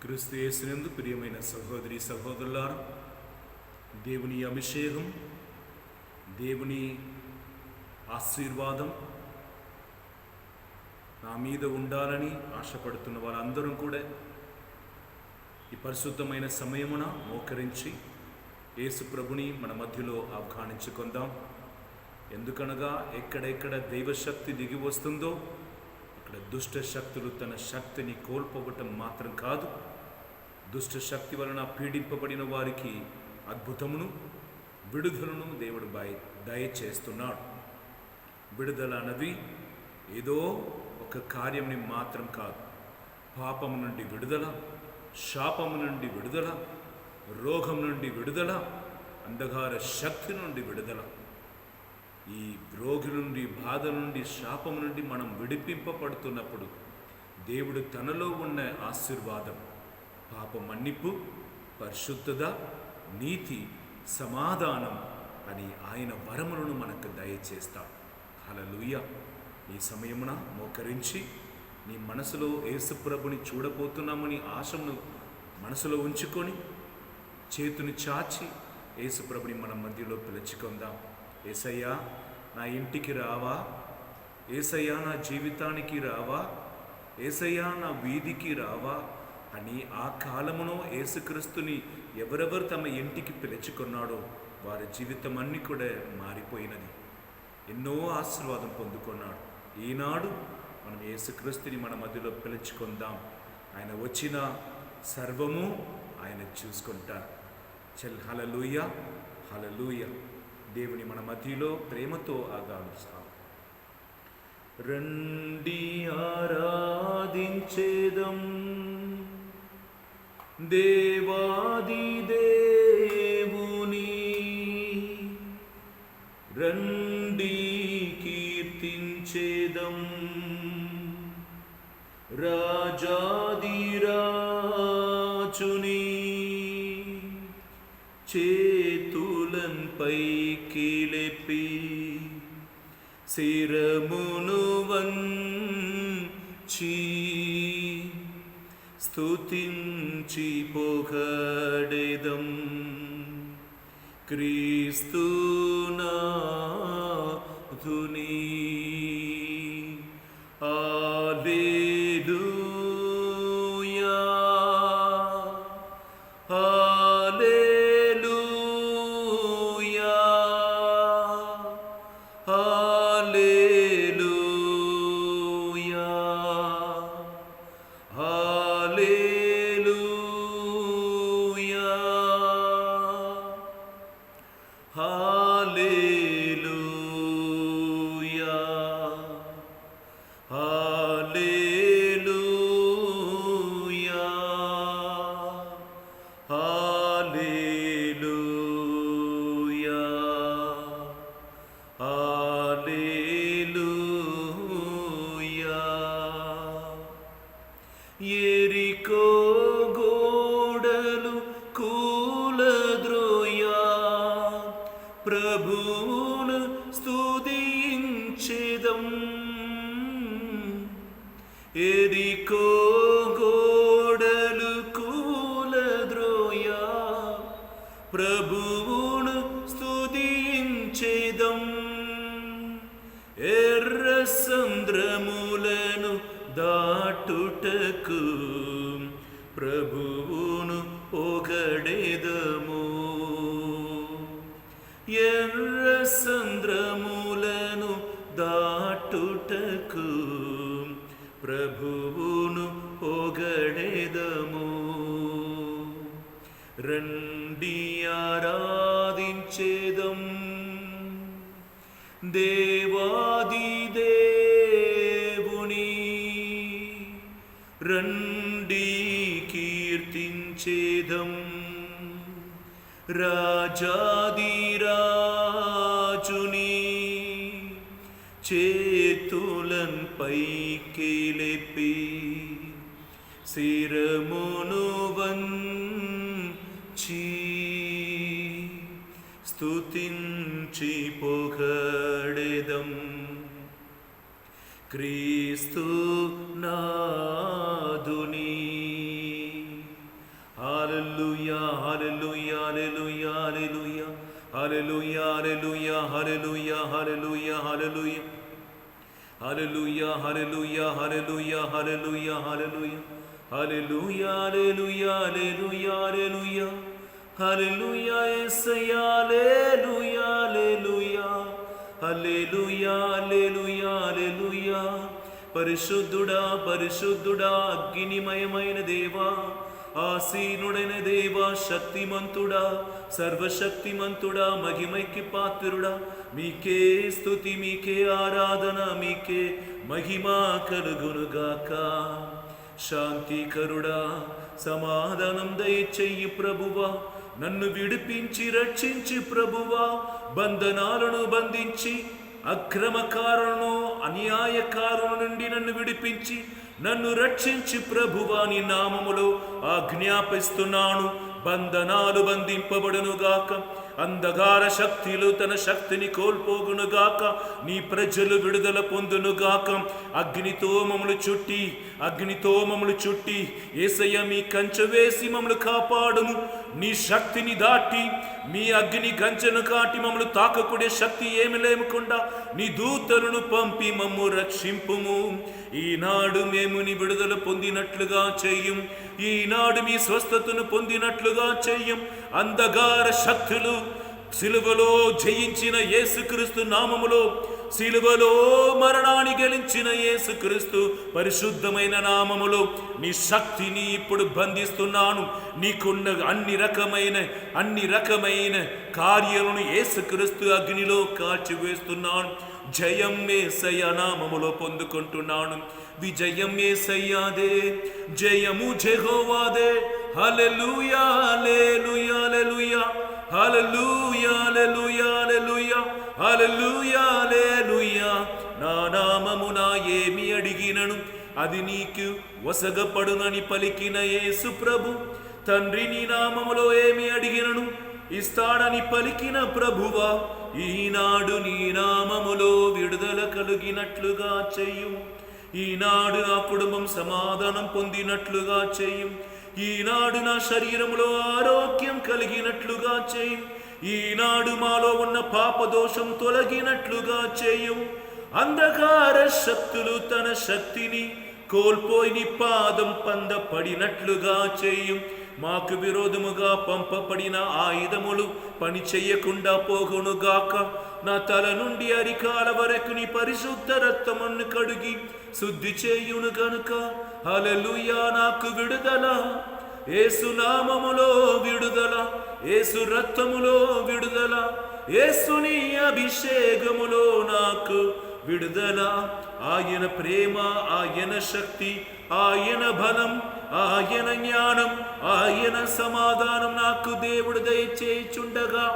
క్రీస్తు యేసునందు ప్రియమైన సహోదరి సహోదరులారా, దేవుని అభిషేకం, దేవుని ఆశీర్వాదం నా మీద ఉండాలని ఆశపడుతున్న వాళ్ళందరూ కూడా ఈ పరిశుద్ధమైన సమయమున మోకరించి యేసు ప్రభుని మన మధ్యలో ఆహ్వానించుకుందాం. ఎందుకనగా ఎక్కడెక్కడ దైవశక్తి దిగి వస్తుందో అక్కడ దుష్ట శక్తులు తన శక్తిని కోల్పోవటం మాత్రం కాదు, దుష్ట శక్తి వలన పీడింపబడిన వారికి అద్భుతమును విడుదలను దేవుడు దయచేస్తున్నాడు. విడుదల అన్నది ఏదో ఒక కార్యంని మాత్రం కాదు. పాపము నుండి విడుదల, శాపము నుండి విడుదల, రోగం నుండి విడుదల, అంధకార శక్తి నుండి విడుదల. ఈ రోగి నుండి, బాధ నుండి, శాపం నుండి మనం విడిపింపబడుతున్నప్పుడు దేవుడు తనలో ఉన్న ఆశీర్వాదం, పాప మన్నిపు, పరిశుద్ధత, నీతి, సమాధానం అని ఆయన వరములను మనకు దయచేస్తాడు. హల్లెలూయా. ఈ సమయమున మోకరించి నీ మనసులో యేసు ప్రభుని చూడబోతున్నామని ఆశను మనసులో ఉంచుకొని చేతుని చాచి యేసు ప్రభుని మన మధ్యలో పిలుచుకుందాం. యేసయ్యా, నా ఇంటికి రావా? యేసయ్యా, నా జీవితానికి రావా? యేసయ్యా, నా వీధికి రావా అని ఆ కాలములో యేసుక్రీస్తుని ఎవరెవరు తమ ఇంటికి పిలుచుకున్నాడో వారి జీవితం అన్నీ కూడా మారిపోయినది. ఎన్నో ఆశీర్వాదం పొందుకున్నాడు. ఈనాడు మనం యేసుక్రీస్తుని మన మధ్యలో పిలుచుకుందాం. ఆయన వచ్చిన సర్వము ఆయన చూసుకుంటారు. హల్లెలూయా, హల్లెలూయా. దేవుని మన మధ్యలో ప్రేమతో ఆగామిస్తాం. రండి ఆరాధించేదం దేవాది దేవుని, రండి కీర్తించేదం రాజాది రాజుని, చేతులన్ పైకి లేపి శిరమును వంచి స్తుతించి పొగడెదం క్రీస్తునాథుని. హల్లెలూయా, hallelujah, hallelujah, hallelujah, hallelujah, hallelujah, hallelujah, హల్లెలూయా. యెరికో గోడలు కూలద్రోయా, ప్రభువును స్తుతించెదం. యెరికో గోడలు కూలద్రోయా, ప్రభువును స్తుతించెదం. ఎర్ర సంద్రములను దాటుటకు ప్రభువును పొగడెదము. ఎర్ర సంద్రములను దాటుటకు ప్రభువును పొగడెదము. రండి ఆరాధించేదం దేవాది దేవుని, రండి కీర్తించేదం రాజాది రాజుని, చేతులన్ పైకి లేపి శిరమును వంచి స్తుతించి పొగడెదం క్రీస్తు నాదుని Hallelujah, hallelujah, hallelujah, hallelujah, hallelujah. Hallelujah, hallelujah, hallelujah, hallelujah, hallelujah. Hallelujah, hallelujah, hallelujah, hallelujah. Hallelujah, Yesaya, hallelujah, hallelujah. Hallelujah, hallelujah, hallelujah. పరిశుద్ధుడా పరిశుద్ధుడా అగ్నిమయమైన దేవా ఆసీనుడైన దేవా శక్తిమంతుడా సర్వశక్తిమంతుడా మహిమైకి పాత్రుడా మీకే స్తుతి మీకే ఆరాధన మీకే మహిమా కలుగునుగాక. శాంతికరుడా సమాధానం దయచెయ్యి ప్రభువా, నన్ను విడిపించి రక్షించి ప్రభువా, బంధనాలను బంధించి అక్రమకారులను అన్యాయకారుల నుండి నన్ను విడిపించి నన్ను రక్షించి ప్రభువా నీ నామములో ఆజ్ఞాపిస్తున్నాను. బంధనాలు బంధింపబడునుగాక, అంధకార శక్తులు తన శక్తిని కోల్పోగునుగాక, నీ ప్రజలు విడుదల పొందునుగాక. అగ్నితో మమ్మల్ని చుట్టి యేసయ్య మీ కంచె వేసి మమ్మల్ని కాపాడుము. నీ శక్తిని దాటి మీ అగ్ని కంచెను కాటి మమ్మల్ని తాకకుడే శక్తి ఏమి లేకుండా నీ దూతలను పంపి మమ్ము రక్షింపుము. ఈనాడు మేము నీ విడుదల పొందినట్లుగా చెయ్యం, ఈనాడు మీ స్వస్థతను పొందినట్లుగా చెయ్యం. అంధకార శక్తులు సిలువలో జయించిన యేసుక్రీస్తు నామములో, సిలువలో మరణాన్ని గెలిచిన యేసుక్రీస్తు పరిశుద్ధమైన నామములో నీ శక్తిని ఇప్పుడు బంధిస్తున్నాను. నీకున్న అన్ని రకమైన కార్యాలను యేసుక్రీస్తు అగ్నిలో కాల్చివేస్తున్నాను. జయం యేసయ్య నామములో పొందుకుంటున్నాను. విజయం యేసయ్యాదే, జయము యెహోవాదే. హల్లెలూయా hallelujah hallelujah hallelujah hallelujah hallelujah hallelujah హల్లెలూయా. నా నామమున ఏమి అడిగినను అది నీకు వసగపడునని పలికిన యేసు ప్రభు, తండ్రి నీ నామములో ఏమి అడిగినను ఇస్తాడని పలికిన ప్రభువా, ఈనాడు నీ నామములో విడుదల కలిగినట్లుగా చెయ్యు. ఈనాడు నా కుటుంబం సమాధానం పొందినట్లుగా చెయ్యు. ఈనాడు నా శరీరములో ఆరోగ్యం కలిగినట్లుగా చెయ్యు. ఈనాడు మాలో ఉన్న పాపదోషం తొలగినట్లుగా చెయ్యు. అంధకార శక్తులు తన శక్తిని కోల్పోయి నీ పాదం పడినట్లుగా చెయ్యు. మాకు విరోధముగా పంపబడిన ఆయుధములు పని చెయ్యకుండా పోగునుగాక. నా తల నుండి అరికాల వరకు నీ పరిశుద్ధ రక్తమును కడిగి శుద్ధి చేయును గనుక హల్లెలూయా. నాకు విడుదల యేసు నామములో విడుదల, యేసు రక్తములో విడుదల, యేసుని అభిషేకములో నాకు విడుదల. ఆయన ప్రేమ, ఆయన శక్తి, ఆయన బలం, ఆయన జ్ఞానం, ఆయన సమాధానం నాకు దేవుడు దయచేయుచుండగా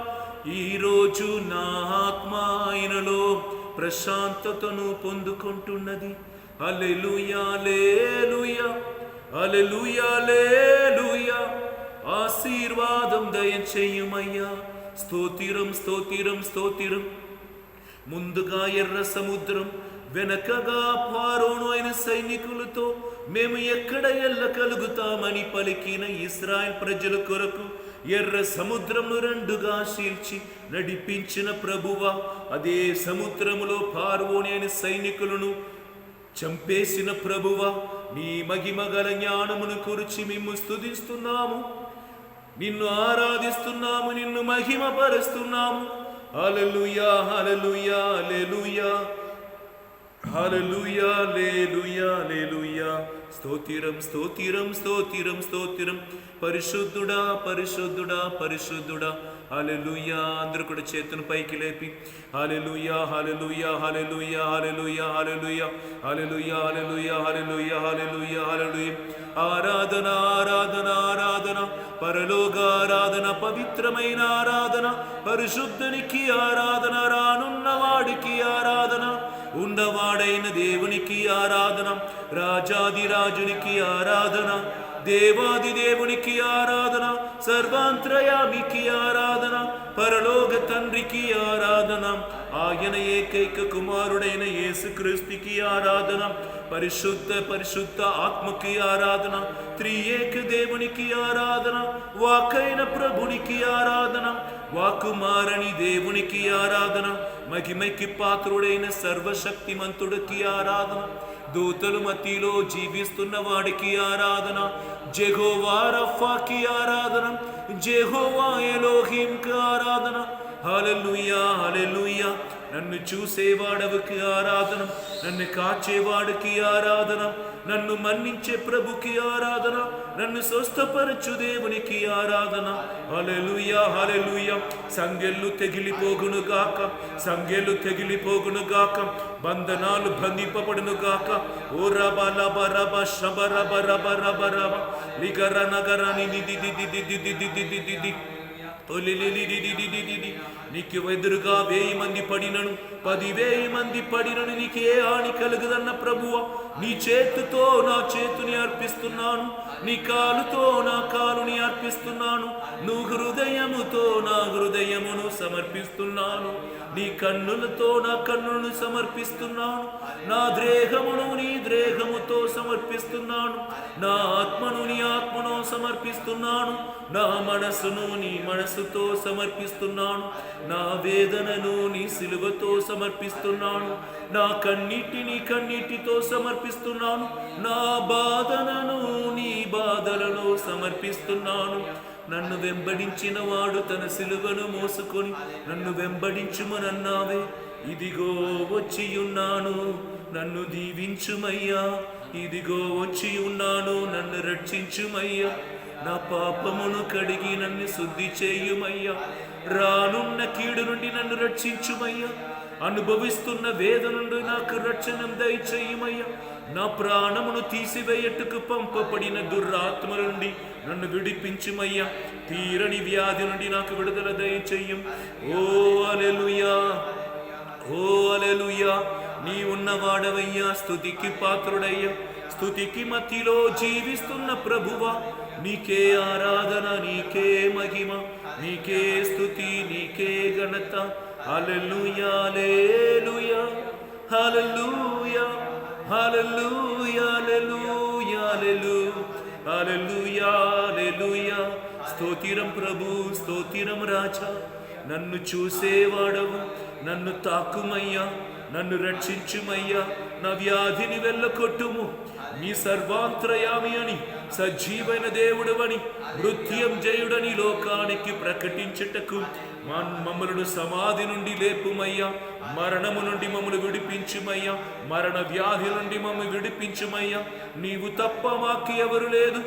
ఈరోజు నా ఆత్మ ఆయనలో ప్రశాంతతను పొందుకుంటున్నది. హల్లెలూయా హల్లెలూయా హల్లెలూయా హల్లెలూయా. ఆశీర్వాదం దయచేయుమయ్యా. స్తోత్రం స్తోత్రం స్తోత్రం. ముందుగా ఎర్ర సముద్రం, వెనకగా ఫారోను అయిన సైనికులతో మేము ఎక్కడ వెళ్ళగలుగుతామని పలికిన ఇశ్రాయేల్ ప్రజల కొరకు ఎర్ర సముద్రమును రెండుగా చీల్చి నడిపించిన ప్రభువా, అదే సముద్రములో ఫారోను అయిన సైనికులను చంపేసిన ప్రభువా, నీ మహిమగల జ్ఞానమును కురిచి మేము స్తుతిస్తున్నాము, నిన్ను ఆరాధిస్తున్నాము, నిన్ను మహిమపరుస్తున్నాము. హల్లెలూయా హల్లెలూయా హల్లెలూయా హల్లెలూయా హల్లెలూయా హల్లెలూయా. స్తోత్రం స్తోత్రం స్తోత్రం స్తోత్రం. పరిశుద్ధుడా పరిశుద్ధుడా పరిశుద్ధుడా. హల్లెలూయా. అందరూ కూడా చేతును పైకి లేపి హల్లెలూయా hallelujah hallelujah hallelujah hallelujah hallelujah hallelujah hallelujah hallelujah హల్లెలూయా. ఆరాధన ఆరాధన ఆరాధన, పరలోక ఆరాధన, పవిత్రమైన ఆరాధన, పరిశుద్ధునికి ఆరాధన, రానున్న వాడికి ఆరాధన, ఉన్నవాడైన దేవునికి ఆరాధన, రాజాది రాజునికి ఆరాధన, దేవాది దేవునికి ఆరాధన, సర్వాంతర్యామికి ఆరాధన, పరలోక తండ్రికి ఆరాధన, ఆయన ఏకైక కుమారుడైన యేసుక్రీస్తుకి ఆరాధన, పరిశుద్ధ పరిశుద్ధ ఆత్మకి ఆరాధన, త్రియేక దేవునికి ఆరాధన, వాకైన ప్రభునికి ఆరాధన, వాకుమారని దేవునికి ఆరాధన, మహిమకి పాత్రుడైన సర్వశక్తిమంతుడికి ఆరాధన, దూతలు మధ్యలో జీవిస్తున్న వాడికి ఆరాధన, జెహోవా రఫాకి ఆరాధన, జెహోవా ఎలోహింకి ఆరాధన. హల్లెలూయా హల్లెలూయా. నన్ను చూసేవాడవికి ఆరాధన, నన్ను కాచేవాడికి ఆరాధన, నన్ను మన్నించే ప్రభుకి ఆరాధన, నన్ను స్వస్థపరచు దేవునికి ఆరాధన. హల్లెలూయా హల్లెలూయా. సంగెళ్ళు తెగిలిపోగును గాక, సంగెళ్ళు తెగిలిపోగును గాక, బంధనాలు బంధింపబడును గాక. ఓ రబ లబ రబ శబ రబ రబ రబ రబ లిగర నగరని దిది దిది దిది దిది దిది దిది. నీకు ఎదురుగా 1000 మంది పడినను 10,000 మంది పడినను నీకే హాని కలుగుదన్న ప్రభువా, నీ చేతితో నా చేతుని అర్పిస్తున్నాను, నీ కాలుతో నా కాలుని అర్పిస్తున్నాను, నువ్వు హృదయముతో నా హృదయమును సమర్పిస్తున్నాను, నీ కన్నులతో నా కన్నులను సమర్పిస్తున్నాను, నా దేహమును నీ దేహముతో సమర్పిస్తున్నాను, నా ఆత్మను నీ ఆత్మను సమర్పిస్తున్నాను, నా మనసును నీ మనసుతో సమర్పిస్తున్నాను, నా వేదనను నీ సిలువతో సమర్పిస్తున్నాను, నా కన్నీటిని కన్నీటితో సమర్పిస్తున్నాను, నా బాధలను నీ బాధలలో సమర్పిస్తున్నాను. నన్ను వెంబడించిన వాడు తన సిలువను మోసుకొని నన్ను వెంబడించుమనన్నావే. ఇదిగో వచ్చి ఉన్నాను, నన్ను దీవించుమయ్యా. ఇదిగో వచ్చి ఉన్నాను, నన్ను రక్షించుమయ్యా. నా పాపమును కడిగి నన్ను శుద్ధి చేయుమయ్యా. రానున్న కీడు నుండి నన్ను రక్షించుమయ్యా. అనుభవిస్తున్న వేదన నుండి నాకు రక్షణ దయచేయుమయ్యా. నా ప్రాణమును తీసివేయట్టుకు పంపబడిన దురాత్మల నుండి నన్ను విడిపించుమయ్యా. తీరని వ్యాధి నుండి నాకు విడుదల దయచేయం. ఓ హల్లెలూయా, ఓ హల్లెలూయా. నీ ఉన్నవాడవయ్యా, స్తుతికి పాత్రుడయ్యా. స్తుతికి మధ్యలో జీవిస్తున్న ప్రభువా, నీకే ఆరాధన, నీకే మహిమ, నీకే స్తుతి, నీకే ఘనత. హల్లెలూయా hallelujah hallelujah hallelujah hallelujah hallelujah హల్లెలూయా. స్తోత్రం ప్రభు, స్తోత్రం రాజా. నన్ను చూసేవాడవు, నన్ను తాకుమయ్యా, నన్ను రక్షించుమయ్యా. నా వ్యాధిని వెళ్ళకొట్టుము. నీ సర్వాంతర్యామి అని, సజీవైన దేవుడవని, మృత్యుంజయుడని లోకానికి ప్రకటించుటకు మమ్మలను సమాధి నుండి లేపుమయ్యా. మరణము నుండి మమ్మల్ని విడిపించుమయ్యా. మరణ వ్యాధి నుండి మమ్మల్ని విడిపించుమయ్యా. నీవు తప్ప మాకు ఎవరు లేదు.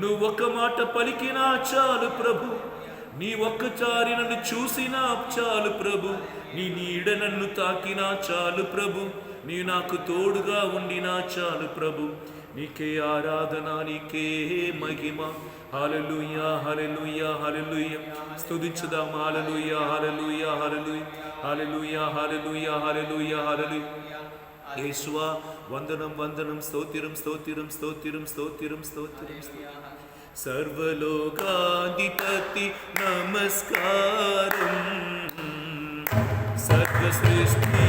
నువ్వు ఒక మాట పలికినా చాలు ప్రభు. నీ ఒక్కసారి నన్ను చూసినా చాలు ప్రభు. నీ నీడ నన్ను తాకినా చాలు ప్రభు. నీ నాకు తోడుగా ఉండినా చాలు ప్రభు. నీకే ఆరాధన, నీకే మహిమ. హల్లెలూయా హల్లెలూయా హల్లెలూయా. స్తుతించుదాం. హల్లెలూయా hallelujah hallelujah hallelujah hallelujah hallelujah హల్లెలూయా. యేసువా వందనం వందనం. స్తోత్రం స్తోత్రం స్తోత్రం స్తోత్రం స్తోత్రం. సర్వలోకాధిపతి నమస్కారం. సర్వసృష్టి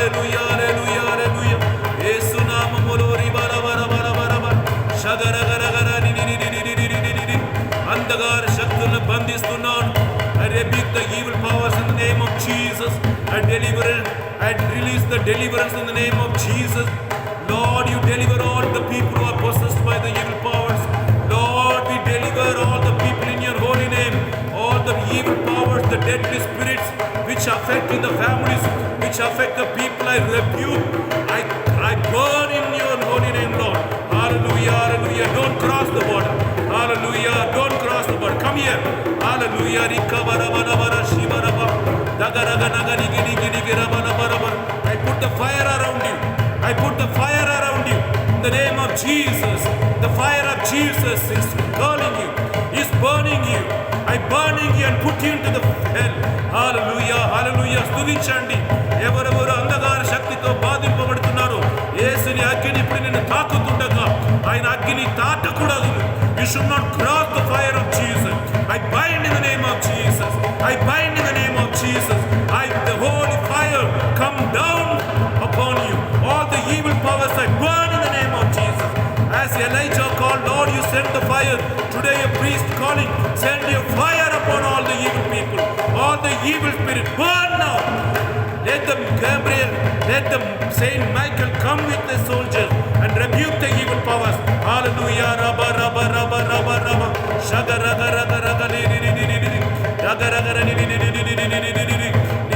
హల్లెలూయా హల్లెలూయా హల్లెలూయా యేసు నామములో రిబరబరబరబరబ షగరగరగర నినినినినినినినిని అంధకార శక్తులను బంధిస్తున్నాను. I rebuke the evil powers in the name of Jesus. I release the deliverance in the name of Jesus. Lord, you deliver all the people who are possessed by the evil powers. Lord, we deliver all the people in your holy name. All the evil powers, the deadly spirits which affect in the families, which affect the people, I rebuke. I burn in your holy name, Lord. Hallelujah, hallelujah. Don't cross the border. Hallelujah, don't cross the border. Come here. Hallelujah. Rikabarabarabara shibaraba. Dagaraganaganigirigirigirabarabaraba. I put the fire around you. I put the fire around you. In the name of Jesus. The fire of Jesus is calling you. Is burning you. I burning you and put you into the hell. Hallelujah, hallelujah. స్తుతించండి. ఎవరెవరు అంధకార శక్తితో బాధింపబడుతున్నారో యేసుని అగ్ని ఇప్పుడు నిన్ను తాకుతుండగా ఆయన అగ్ని తాకకూడదు. You should not cross the fire of Jesus. I bind in the name of Jesus. I bind in the name of Jesus. The holy fire come down upon you. All the evil powers I burn in the name of Jesus. As Elijah called, Lord, you send the fire. Today a priest calling, send your fire upon all the evil people. All the evil spirit burn now. Let them, Gabriel, let them, Saint Michael come with the soldiers and rebuke the evil powers. Hallelujah. Rabba, rabba, rabba, rabba, rabba. Shaga, raga, raga, raga, ni, ni, ni, ni, ni, ni. Raga, raga, ni, ni, ni, ni, ni, ni, ni, ni,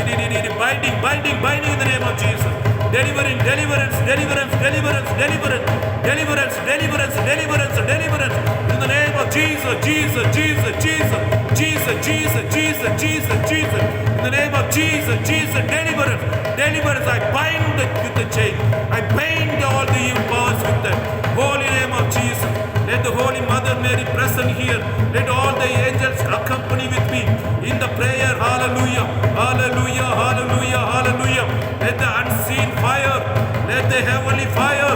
ni, ni, ni. Binding, binding, binding in the name of Jesus. Delivering, deliverance, deliverance, deliverance, deliverance, deliverance, deliverance, deliverance, deliverance. In the name of Jesus, Jesus, Jesus, Jesus, Jesus, Jesus, Jesus, Jesus, Jesus. In the name of Jesus, Jesus, deliverance, deliverance. I bind with the chain. I bind all the evil powers with the holy name of Jesus. Let the Holy Mother Mary present here. Let all the angels accompany with me in the prayer. Hallelujah, hallelujah, hallelujah, hallelujah. Let the unseen fire, let the heavenly fire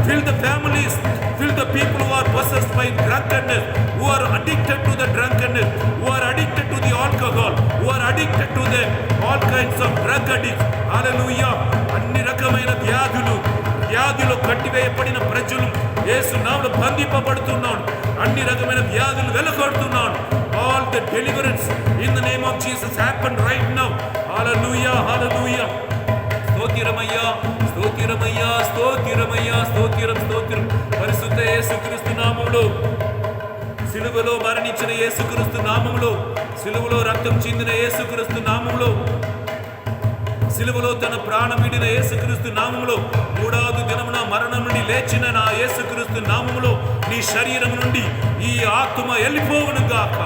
fill the families, fill the people who are possessed by drunkenness, who are addicted to the drunkenness, who are addicted to the alcohol, who are addicted to the all kinds of drug addicts. Hallelujah. అన్ని రకమైన వ్యాధులు కట్టివేయబడిన ప్రజలు యేసు నామములో బంధింపబడుతున్నాడు. అన్ని రకమైన వ్యాధులు వెలగొడుతున్నాడు. All the deliverance in the name of Jesus happen right now. Hallelujah, hallelujah. స్తోత్రమయ్యా, స్తోత్రమయ్యా, స్తోత్రమయ్యా, స్తోత్రం, స్తోత్రం. పరిశుద్ధ యేసుక్రీస్తు నామములో, సిలువలో మరణించిన యేసుక్రీస్తు నామములో, సిలువలో రక్తం చిందిన యేసుక్రీస్తు నామములో, సిలువలో తన ప్రాణం విడిన యేసుక్రీస్తు నామములో, మూడవ దినమున మరణం నుండి లేచిన నా యేసుక్రీస్తు నామములో నీ శరీరం నుండి ఈ ఆత్మ వెళ్ళిపోవును గాక.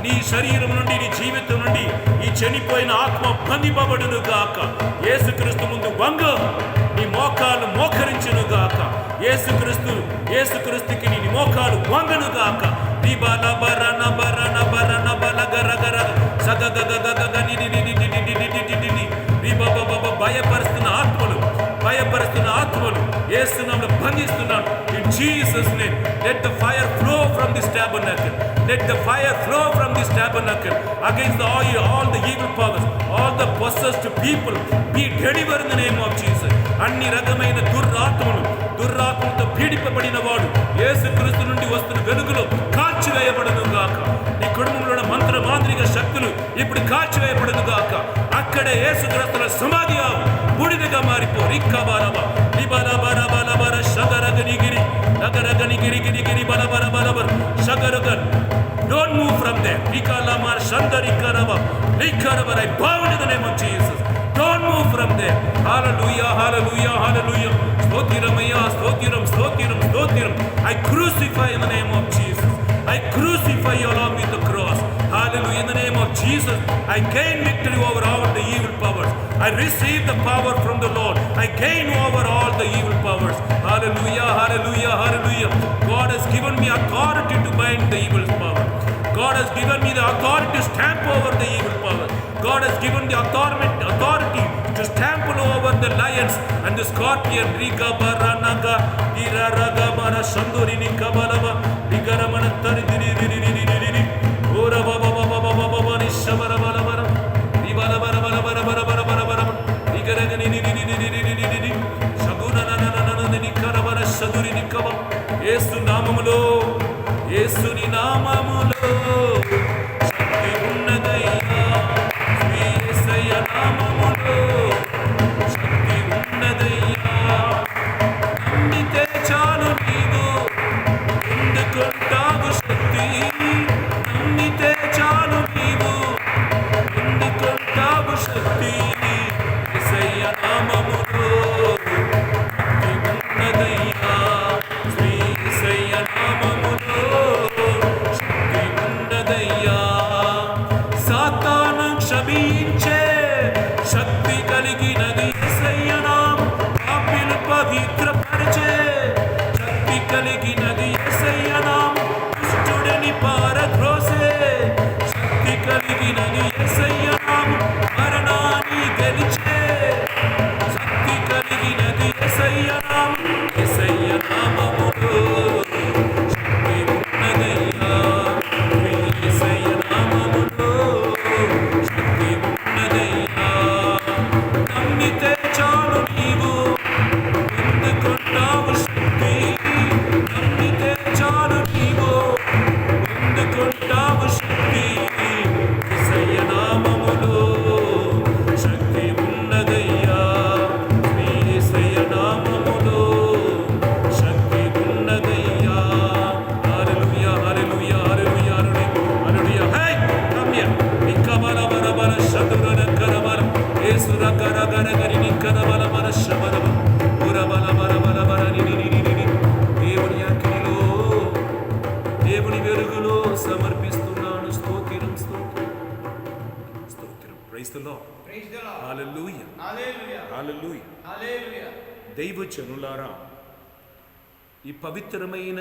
నీ శరీరం నుండి, నీ జీవితం నుండి ఈ చనిపోయిన ఆత్మ బంధింపబడును గాక. యేసుక్రీస్తు ముందు వంగ, నీ మోకాలు మోకరించును గాక. యేసుక్రీస్తుకి నీ మోకాలు వంగను గాక. నీ బల బరన బరన బరన బల గర గర సగ గగ గగ ని ని ని ని ని ని ని ని భయపరుస్తున్న ఆత్మలు యేసు నామములో బంధిస్తున్నాను. In Jesus name, let the fire flow from this tabernacle. Let the fire flow from this tabernacle against all the evil powers, all the possessed people. Be delivered in the name of Jesus. అన్ని రకమైన దుర్రాత్మలతో పీడింపబడిన వాడు యేసుక్రీస్తు నుండి వస్తున్న వెలుగులో కాల్చివేయబడును గాక. నీ కుటుంబంలో మంత్ర మాంత్రిక శక్తులు ఇప్పుడు కాల్చివేయబడును గాక. అక్కడే యేసుక్రీస్తుల సమాధి బూడిదగా మారిపో. రిక్కబారబ లిబలబరబలబర షగరగనిగిరి నగరగనిగిరిగిరిగిరి బలబరబలబర షగరగన్. Don't move from there. Rikalamar shandarikaraba likaraba. I bound in the name of Jesus. Don't move from there. Hallelujah, hallelujah, hallelujah. Stothiramaya, stothiram, stothiram, stothiram. I crucify in the name of Jesus. I crucify you along with the cross. Hallelujah. In the name of Jesus, I gain victory over all the evil powers. I receive the power from the Lord. I gain over all the evil powers. Hallelujah, hallelujah, hallelujah. God has given me authority to bind the evil power. God has given me the authority to stamp over the evil power. God has given the authority to stamp over the lions and the scorpion. Riga baranaga iraraga bara shandorini kabalava digaramana taridiri ri ora baba baba baba baba nishabara bara bara ribala bara bara bara bara bara bara digaraga ni షదురినికవ యేసు నామములో యేసుని నామములో శక్తి ఉన్నదయ్యా శ్రీ యేసయ్య నామములో శక్తి ఉన్నదయ్యా నమ్మితే చాలు నీవు పొందుకుంటావు శక్తి నమ్మితే చాలు నీవు పొందుకుంటావు శక్తి యేసయ్య నామములో శక్తి ఉన్నదయ్యా శ్రీ యేసయ్య నామములో శక్తి ఉన్నదయ్యా సాతాను క్షమించే శక్తి కలిగినది యేసయ్య నామం పాపిని పవిత్రపరిచే శక్తి కలిగినది యేసయ్య నామం దుష్టుడిని పారద్రోసే శక్తి కలిగినది యేసయ్య నామం మరణాన్ని గెలిచే శక్తి కలిగినది యేసయ్య నామం యేసయ్య నామములో శక్తి ఉన్నదయ్యా శ్రీ యేసయ్య నామములో శక్తి ఉన్నదయ్యా నమ్మితే చాలు నీవు పొందుకుంటావు శక్తి నమ్మితే చాలు నీవు పొందుకుంటావు శక్తి యేసయ్య నామములో శక్తి ఉన్నదయ్యా శ్రీ యేసయ్య నామములో శక్తి ఉన్నదయ్యా హల్లెలూయా హల్లెలూయా హల్లెలూయా హల్లెలూయా హే కమ్య నికబల బరబర శదురన కరబర యేసుర కరగర గరిని కరబల బర శబరబ పురబల బరబల బర నిని దేవుని అగ్నిలో దేవుని వెలుగులో సమర్పిస్తున్నాను స్తోత్రం స్తోత్రం స్తోత్రం praise the lord Praise the Lord. Hallelujah Hallelujah. Hallelujah Hallelujah. దైవజనులారా ఈ పవిత్రమైన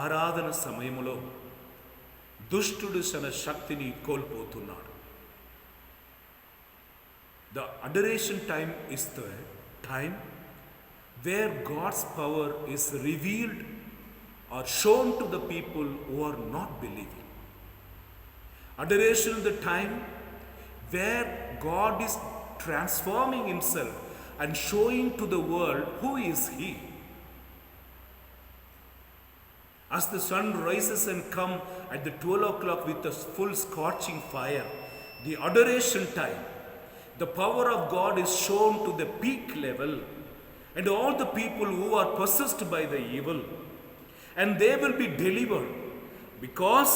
ఆరాధన సమయములో దుష్టుడు తన శక్తిని కోల్పోతున్నాడు. The adoration time is the time where God's power is revealed or shown to the people who are not believing. Adoration is the time where God is transforming himself and showing to the world who is he. As the sun rises and come at the 12 o'clock with a full scorching fire, the adoration time, the power of God is shown to the peak level, and all the people who are possessed by the evil, and they will be delivered, because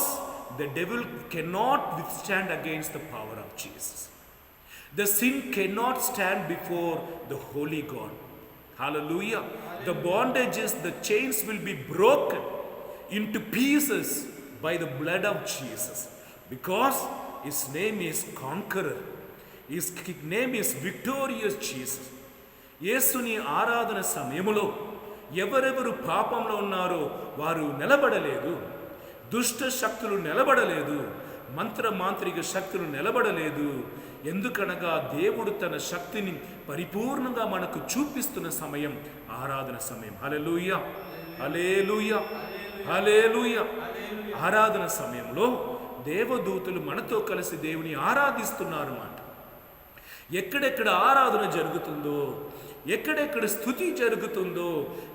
the devil cannot withstand against the power of Jesus. The sin cannot stand before the holy God. Hallelujah. The bondages, the chains will be broken into pieces by the blood of Jesus, because his name is Conqueror. His name is Victorious Jesus. యేసుని ఆరాధన సమయములో ఎవరెవరు పాపంలో ఉన్నారో వారు నిలబడలేదు. దుష్ట శక్తులు నిలబడలేదు. మంత్రిక శక్తులు నిలబడలేదు. ఎందుకనగా దేవుడు తన శక్తిని పరిపూర్ణంగా మనకు చూపిస్తున్న సమయం ఆరాధన సమయం. హల్లెలూయా హల్లెలూయా హల్లెలూయా. ఆరాధన సమయంలో దేవదూతలు మనతో కలిసి దేవుని ఆరాధిస్తున్నారు మాట. ఎక్కడెక్కడ ఆరాధన జరుగుతుందో, ఎక్కడెక్కడ స్తుతి జరుగుతుందో,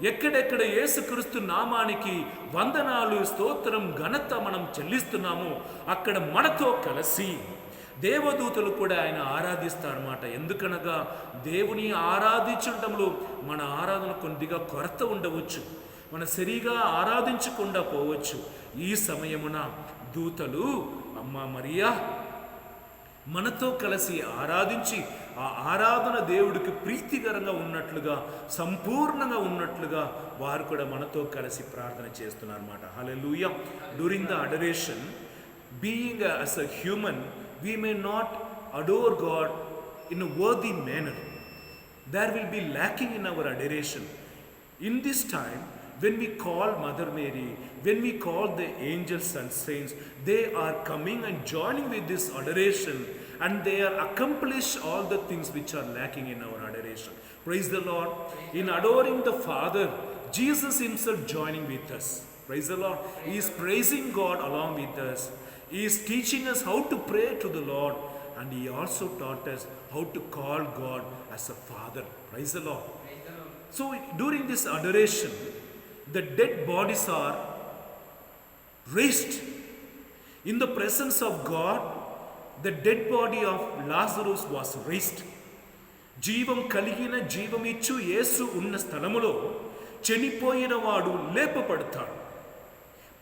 ఎక్కడెక్కడ యేసుక్రీస్తు నామానికి వందనాలు స్తోత్రం ఘనత మనం చెల్లిస్తున్నామో అక్కడ మనతో కలిసి దేవదూతలు కూడా ఆయన ఆరాధిస్తారన్నమాట. ఎందుకనగా దేవుని ఆరాధించడంలో మన ఆరాధన కొద్దిగా కొరత ఉండవచ్చు, మన సరిగా ఆరాధించకుండా పోవచ్చు. ఈ సమయమున దూతలు అమ్మ మరియా మనతో కలిసి ఆరాధించి ఆ ఆరాధన దేవుడికి ప్రీతికరంగా ఉన్నట్లుగా సంపూర్ణంగా ఉన్నట్లుగా వారు కూడా మనతో కలిసి ప్రార్థన చేస్తున్నారు అన్నమాట. Hallelujah. During the adoration, being as a human, we may not adore God in a worthy manner. There will be lacking in our adoration. In this time, when we call Mother Mary, when we call the angels and saints, they are coming and joining with this adoration, and they are accomplish all the things which are lacking in our adoration. Praise the Lord. In adoring the Father, Jesus himself joining with us. Praise the Lord. He is praising God along with us. He is teaching us how to pray to the Lord, and he also taught us how to call God as a Father. Praise the Lord. So during this adoration, the dead bodies are raised. In the presence of God, the dead body of Lazarus was raised. జీవం కలిగిన జీవమిచ్చు యేసు ఉన్న స్థలములో చనిపోయిన వాడు లేపబడతాడు.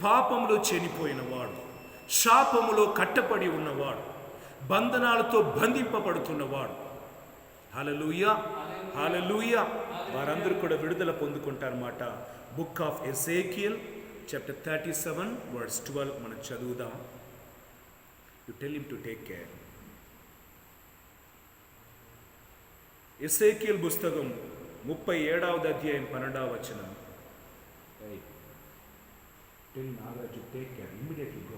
పాపములో చనిపోయినవాడు, శాపములో కట్టపడి ఉన్నవాడు, బంధనాలతో బంధింపబడుతున్నవాడు, హల్లెలూయా హల్లెలూయా, వారందరూ కూడా విడుదల పొందుకుంటారన్నమాట. Book of Ezekiel chapter 37 verse 12 మనం చదువుదాం. You tell him to take care. Ezekiel పుస్తకం 37వ అధ్యాయం 12వ వచనం. Tell Naga to take care. Immediately go.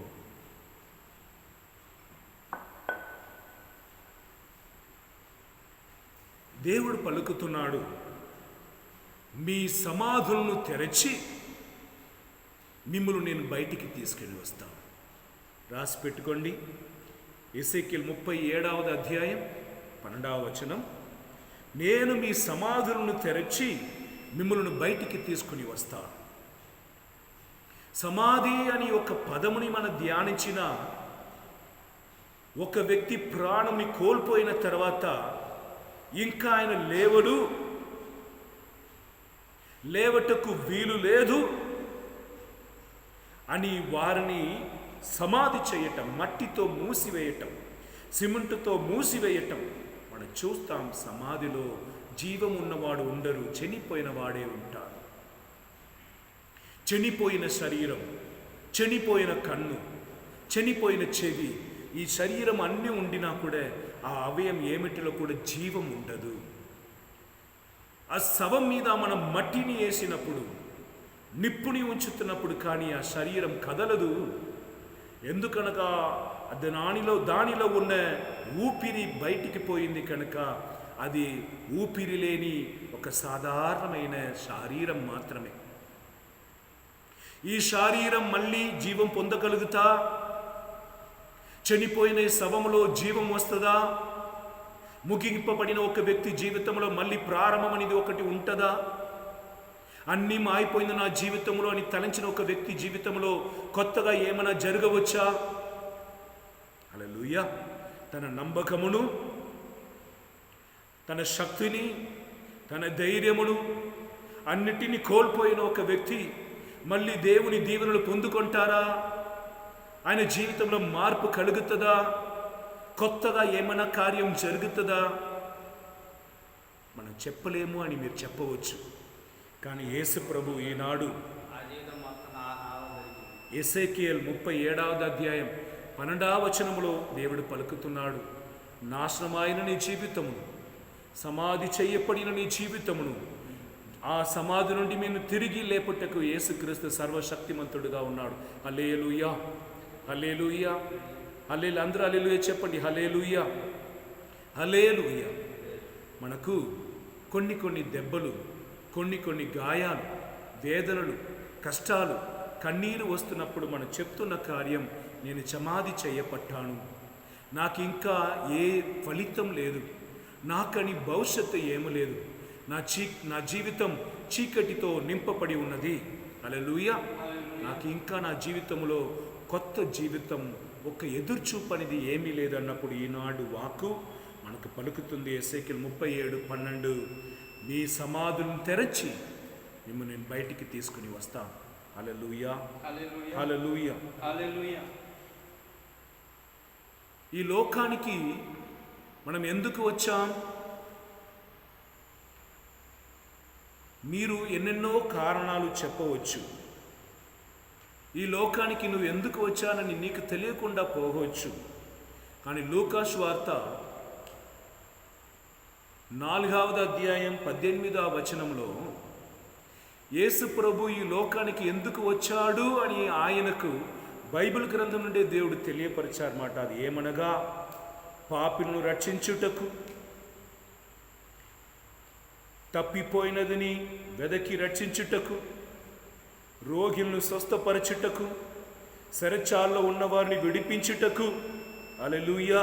దేవుడు పలుకుతున్నాడు, మీ సమాధులను తెరచి మిమ్మల్ని నేను బయటికి తీసుకెళ్ళి వస్తాను. రాసి పెట్టుకోండి. ఎజేకియల్ 37వ అధ్యాయం 12వ వచనం. నేను మీ సమాధులను తెరచి మిమ్మల్ని బయటికి తీసుకుని వస్తాను. సమాధి అని ఒక పదముని మనం ధ్యానించిన, ఒక వ్యక్తి ప్రాణంని కోల్పోయిన తర్వాత ఇంకా ఆయన లేవడు, లేవటకు వీలు లేదు అని వారిని సమాధి చేయటం, మట్టితో మూసివేయటం, సిమెంటుతో మూసివేయటం మనం చూస్తాం. సమాధిలో జీవం ఉన్నవాడు ఉండరు, చనిపోయిన వాడే ఉంటాడు. చనిపోయిన శరీరం, చనిపోయిన కన్ను, చనిపోయిన చెవి, ఈ శరీరం అన్నీ ఉండినా కూడా ఆ అవయం ఏమిటిలో కూడా జీవం ఉండదు. ఆ శవం మీద మనం మట్టిని వేసినప్పుడు, నిప్పుని ఉంచుతున్నప్పుడు కానీ ఆ శరీరం కదలదు. ఎందుకనగా దానిలో ఉన్న ఊపిరి బయటికి పోయింది కనుక అది ఊపిరి లేని ఒక సాధారణమైన శరీరం మాత్రమే. ఈ శరీరం మళ్ళీ జీవం పొందగలుగుతా? చనిపోయిన శవములో జీవం వస్తుందా? ముగింపబడిన ఒక వ్యక్తి జీవితంలో మళ్ళీ ప్రారంభం అనేది ఒకటి ఉంటుందా? అన్నీ మాయిపోయింది నా జీవితంలో అని తలంచిన ఒక వ్యక్తి జీవితంలో కొత్తగా ఏమైనా జరగవచ్చా? హల్లెలూయా. తన నమ్మకమును, తన శక్తిని, తన ధైర్యమును అన్నిటినీ కోల్పోయిన ఒక వ్యక్తి మళ్ళీ దేవుని దీవెనలు పొందుకుంటారా? ఆయన జీవితంలో మార్పు కలుగుతుందా? కొత్తగా ఏమైనా కార్యం జరుగుతుందా? మనం చెప్పలేము అని మీరు చెప్పవచ్చు. కానీ యేసు ప్రభు ఈనాడు ఎజేకియల్ 37వ అధ్యాయం 12వ వచనములో దేవుడు పలుకుతున్నాడు, నాశనమైన నీ జీవితమును, సమాధి చేయబడిన నీ జీవితమును, ఆ సమాధి నుండి మేము తిరిగి లేపుటకు యేసుక్రీస్తు సర్వశక్తిమంతుడుగా ఉన్నాడు. హల్లెలూయా హల్లెలూయా హల్లెలూయా. అందరూ హల్లెలూయా చెప్పండి. హల్లెలూయా హల్లెలూయా. మనకు కొన్ని దెబ్బలు, కొన్ని గాయాలు, వేదనలు, కష్టాలు, కన్నీరు వస్తున్నప్పుడు మనం చెప్తున్న కార్యం, నేను సమాధి చేయబడ్డాను, నాకు ఇంకా ఏ ఫలితం లేదు, నాకని భవిష్యత్తు ఏమీ లేదు, నా జీవితం చీకటితో నింపబడి ఉన్నది. హల్లెలూయా. నాకు ఇంకా నా జీవితంలో కొత్త జీవితం, ఒక ఎదుర్చూపు అనేది ఏమీ లేదన్నప్పుడు ఈనాడు వాక్కు మనకు పలుకుతుంది. ఎజేకియల్ 37:12, మీ సమాధులను తెరచి మిమ్మల్ని నేను బయటికి తీసుకుని వస్తాను. హల్లెలూయా హల్లెలూయా హల్లెలూయా. ఈ లోకానికి మనం ఎందుకు వచ్చాం? మీరు ఎన్నెన్నో కారణాలు చెప్పవచ్చు. ఈ లోకానికి నువ్వు ఎందుకు వచ్చానని నీకు తెలియకుండా పోవచ్చు. కానీ లూకా సువార్త 4వ అధ్యాయం 18వ వచనంలో యేసు ప్రభు ఈ లోకానికి ఎందుకు వచ్చాడు అని ఆయనకు బైబిల్ గ్రంథం నుండి దేవుడు తెలియపరిచారన్నమాట. అది ఏమనగా, పాపిలను రక్షించుటకు, తప్పిపోయినదని వెదకి రక్షించుటకు, రోగులను స్వస్థపరచుటకు, సరచాల్లో ఉన్నవారిని విడిపించుటకు. హల్లెలూయా.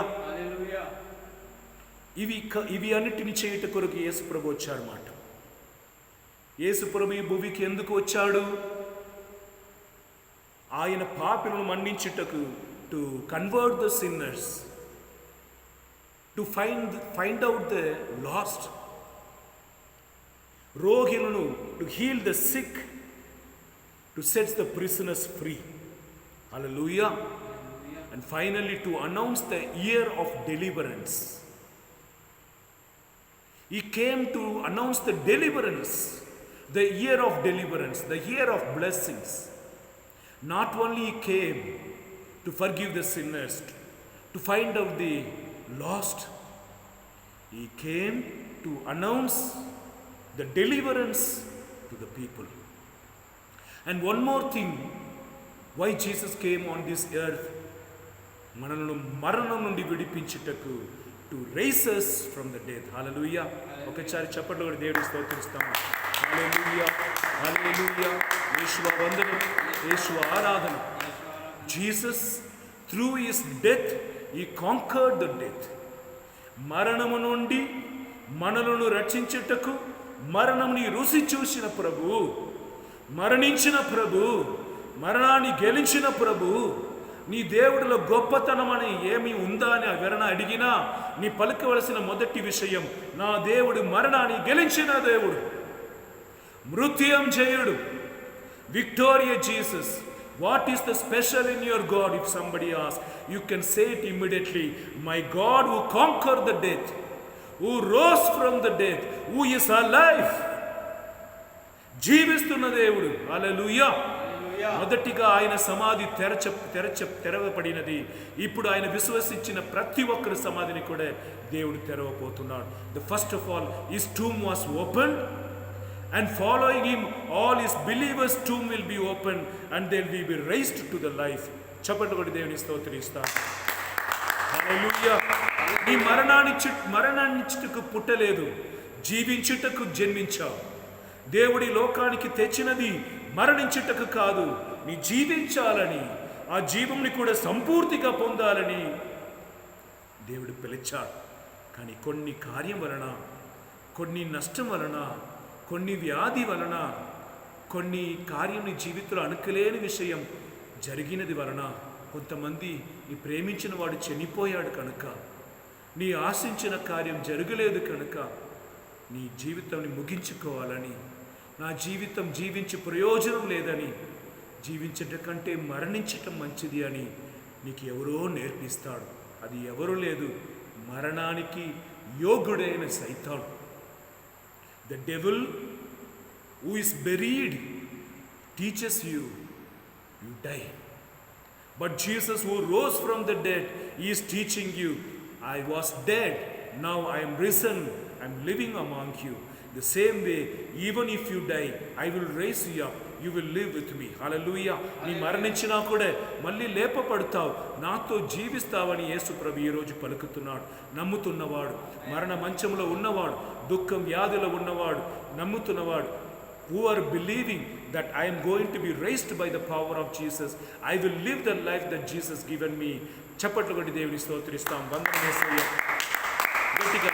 ఇవి అన్నిటిని చేయుట కొరకు యేసు ప్రభు వచ్చారన్నమాట. యేసు ప్రభు ఈ భూమికి ఎందుకు వచ్చాడు? ఆయన పాపులను మన్నించుటకు, to convert the sinners, to find out the lost, రోగులను, to heal the sick, to set the prisoners free. Hallelujah. And finally to announce the year of deliverance. He came to announce the deliverance, the year of deliverance, the year of blessings. Not only he came to forgive the sinners, to find out the lost, he came to announce the deliverance to the people. And one more thing, why Jesus came on this earth, మనలను మరణం నుండి విడిపించుటకు, to rise us from the death. Hallelujah. ఒకసారి చప్పట్లు కూడా దేవుడికి స్తోత్రిస్తాము. హల్లెలూయా, hallelujah. Yeshua వందనం, యేషువా ఆరాధన. Jesus through his death he conquered the death. మరణము నుండి మనలను రక్షించుటకు, మరణముని రుచి చూసిన ప్రభు, మరణించిన ప్రభు, మరణాన్ని గెలిచిన ప్రభు. నీ దేవుడిలో గొప్పతనం అని ఏమి ఉందా అని ఎవరైనా అడిగినా నీ పలుకవలసిన మొదటి విషయం, నా దేవుడు మరణాన్ని గెలిచిన దేవుడు, మృత్యుంజయుడు, victorious Jesus. What is the special in your God? If somebody ask, you can say it immediately, my God who conquer the death, who rose from the death, who is alive. జీవిస్తున్న దేవుడు. హల్లెలూయా. మొదటిగా ఆయన సమాధి తెరవబడినది. ఇప్పుడు ఆయన విశ్వసించిన ప్రతి ఒక్కరి సమాధిని కూడా దేవుడు తెరవబోతున్నాడు. The first of all his tomb was opened, and following him all his believers' tomb will be opened and they will be raised to the life. చప్పట్లు కొట్టి దేవుని స్తోత్రిస్తాను. హల్లెలూయా. నీ మరణాన్నిచ్చుటకు పుట్టలేదు, జీవించుటకు జన్మించావు. దేవుడి లోకానికి తెచ్చినది మరణించుటకు కాదు, నీ జీవించాలని, ఆ జీవంని కూడా సంపూర్తిగా పొందాలని దేవుడు పిలిచాడు. కానీ కొన్ని కార్యం వలన, కొన్ని నష్టం వలన, కొన్ని వ్యాధి వలన, కొన్ని కార్యం నీ జీవితంలో అనుకోలేని విషయం జరిగినది వలన, కొంతమంది నీ ప్రేమించిన వాడు చనిపోయాడు కనుక, నీ ఆశించిన కార్యం జరగలేదు కనుక, నీ జీవితాన్ని ముగించుకోవాలని, నా జీవితం జీవించి ప్రయోజనం లేదని, జీవించటం కంటే మరణించటం మంచిది అని నీకు ఎవరో నేర్పిస్తాడు. అది ఎవరు లేదు, మరణానికి యోగ్యుడైన సైతాను. The devil who is buried teaches you die. But Jesus who rose from the dead is teaching you, I was dead, now I am risen, I am living among you. The same way, even if you die, I will raise you up. You will live with me. Hallelujah. నీ మరణించినా కూడా మళ్ళీ లేపబడతావు, నాతో జీవిస్తావని యేసు ప్రభు ఈ రోజు పలుకుతున్నాడు. నమ్ముతున్నవాడు, మరణ మంచంలో ఉన్నవాడు, దుఃఖం వ్యాధులో ఉన్నవాడు, నమ్ముతున్నవాడు, who are believing that I am going to be raised by the power of Jesus, I will live the life that Jesus given me. చప్పట్లు కొట్టి దేవుని స్తోత్రిస్తాం. వందనం యేసయ్యా. గట్టిగా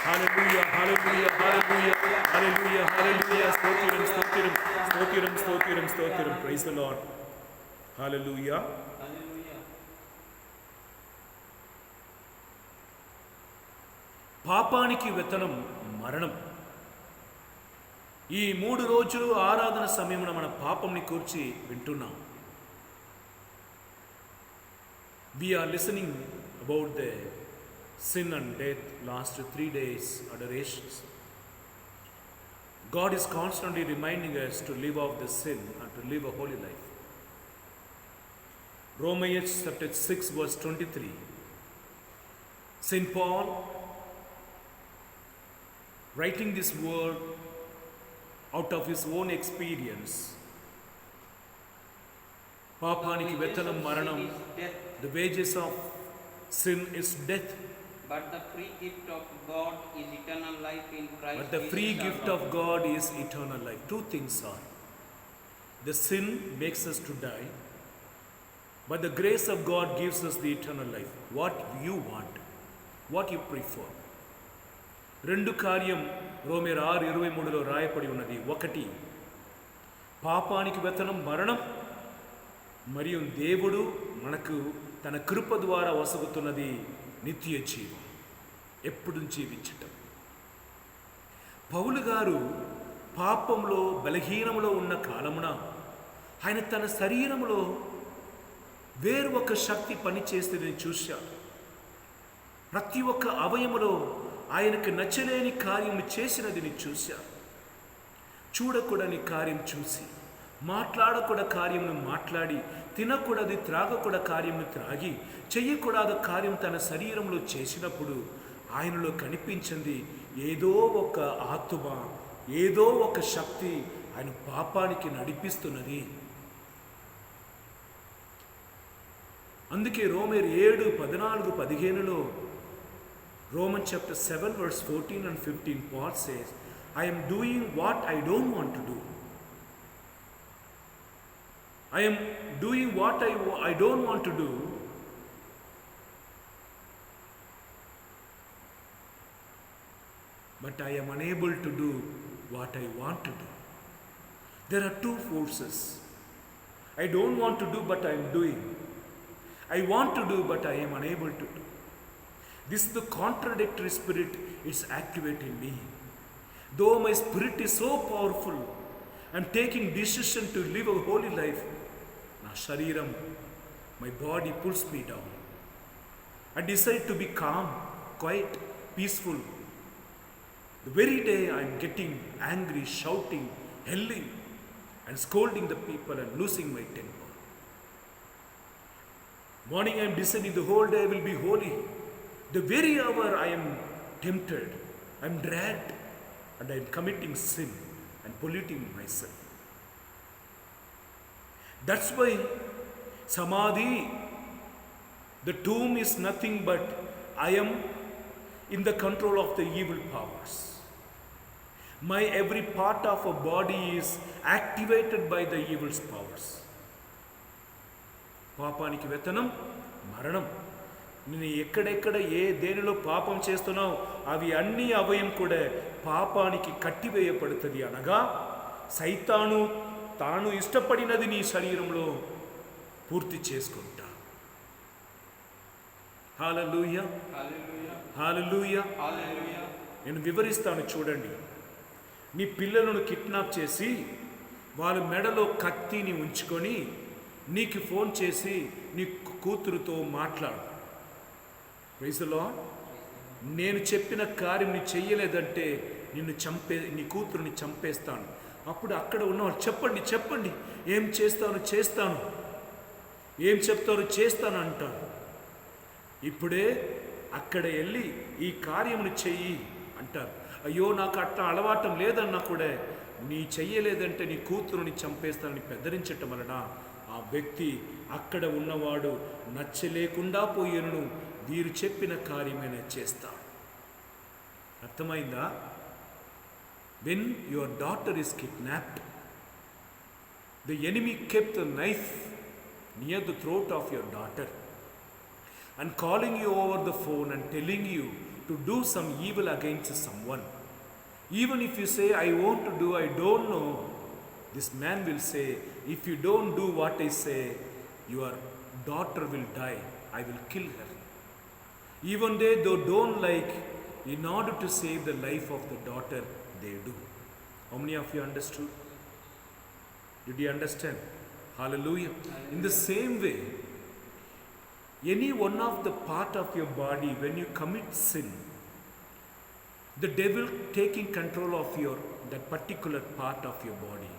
హల్లెలూయా, హల్లెలూయా, హల్లెలూయా, హల్లెలూయా, హల్లెలూయా. స్తోత్రం, స్తోత్రం, స్తోత్రం, స్తోత్రం, స్తోత్రం. Praise the Lord. హల్లెలూయా. పాపానికి వేతనం మరణం. ఈ 3 రోజులు ఆరాధన సమయమున మన పాపంని కూర్చి వింటున్నాం. We are listening about the sin and death last 3 days adorations. God is constantly reminding us to live off the sin and to live a holy life. Romans chapter 6 verse 23. Saint Paul, writing this word out of his own experience, పాపానికి వేతనం మరణం, the wages of sin is death, but the free gift of God is eternal life in Christ. But the free gift of God is eternal life. Two things are, the sin makes us to die, but the grace of God gives us the eternal life. What you want, what you prefer. రెండు కార్యం రోమేర్ 6:23లో రాయబడి ఉన్నది. 1, పాపానికి వేతనం మరణం, మరియు దేవుడు మనకు తన కృప ద్వారా వసగుతున్నది నిత్య జీవం, ఎప్పుడు జీవించటం. పౌలు గారు పాపంలో బలహీనంలో ఉన్న కాలమున ఆయన తన శరీరంలో వేరు ఒక శక్తి పనిచేస్తుందని చూశాడు. ప్రతి ఒక్క అవయములో ఆయనకు నచ్చలేని కార్యము చేసినదిని చూశారు. చూడకూడని కార్యం చూసి, మాట్లాడకూడని కార్యమును మాట్లాడి, తినకూడది త్రాగకూడ కార్యమును త్రాగి, చెయ్యకూడదు కార్యం తన శరీరంలో చేసినప్పుడు ఆయనలో కనిపించింది ఏదో ఒక ఆత్మ, ఏదో ఒక శక్తి ఆయన పాపానికి నడిపిస్తున్నది. అందుకే రోమేర్ 7:14-15లో, Romans chapter 7 verse 14 and 15, Paul says, I am doing what I don't want to do. I am doing what I don't want to do, but I am unable to do what I want to do. There are two forces. I don't want to do, but I am doing. I want to do, but I am unable to do. This is the contradictory spirit is active in me. Though my spirit is so powerful, I am taking decision to live a holy life. Na shariram, my body pulls me down. I decide to be calm, quiet, peaceful. The very day I am getting angry, shouting, yelling, and scolding the people and losing my temper. Morning I am deciding the whole day I will be holy. The very hour I am tempted, I am dragged, and I am committing sin and polluting myself. That's why Samadhi, the tomb, is nothing but I am in the control of the evil powers. My every part of a body is activated by the evil powers. పాపానికి వేతనం మరణం. నేను ఎక్కడెక్కడ దేనిలో పాపం చేస్తున్నావు అవి అన్ని అవయం కూడా పాపానికి కట్టివేయబడుతుంది. అనగా సైతాను తాను ఇష్టపడినది నీ శరీరంలో పూర్తి చేసుకుంటా. హల్లెలూయా, హల్లెలూయా. నేను వివరిస్తాను చూడండి. నీ పిల్లలను కిడ్నాప్ చేసి వాళ్ళ మెడలో కత్తిని ఉంచుకొని నీకు ఫోన్ చేసి నీ కూతురుతో మాట్లాడు. Praise the lord. నేను చెప్పిన కార్యం నీ చెయ్యలేదంటే నీ కూతురుని చంపేస్తాను. అప్పుడు అక్కడ ఉన్నవాళ్ళు చెప్పండి చెప్పండి, ఏం చేస్తాను చేస్తాను, ఏం చెప్తారు చేస్తాను అంటారు. ఇప్పుడే అక్కడ వెళ్ళి ఈ కార్యమును చెయ్యి అంటారు. అయ్యో నాకు అట్లా అలవాటం లేదన్నా కూడా నీ చెయ్యలేదంటే నీ కూతురుని చంపేస్తానని బెదిరించటం వలన ఆ వ్యక్తి అక్కడ ఉన్నవాడు నచ్చలేకుండా పోయేను వీరు చెప్పిన కార్యమైనా చేస్తాడు. అర్థమైందా? When your daughter is kidnapped, the enemy kept a knife near the throat of your daughter and calling you over the phone and telling you to do some evil against someone. Even if you say, I want to do, I don't know, this man will say, if you don't do what I say, your daughter will die. I will kill her. Even they don't like, in order to save the life of the daughter, they do. How many of you understood? Did you understand? Hallelujah. In the same way, any one of the part of your body, when you commit sin, the devil taking control of that particular part of your body.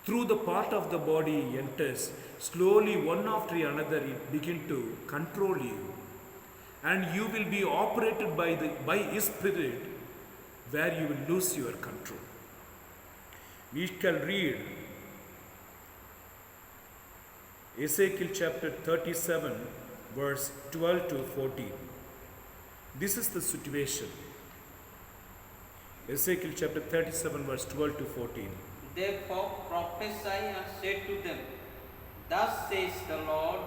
Through the part of the body enters, slowly one after another it begin to control you, and you will be operated by his spirit, where you will lose your control. We shall read Ezekiel chapter 37 verse 12 to 14. This is the situation. Ezekiel chapter 37 verse 12 to 14. Therefore prophesy and say to them, Thus says the Lord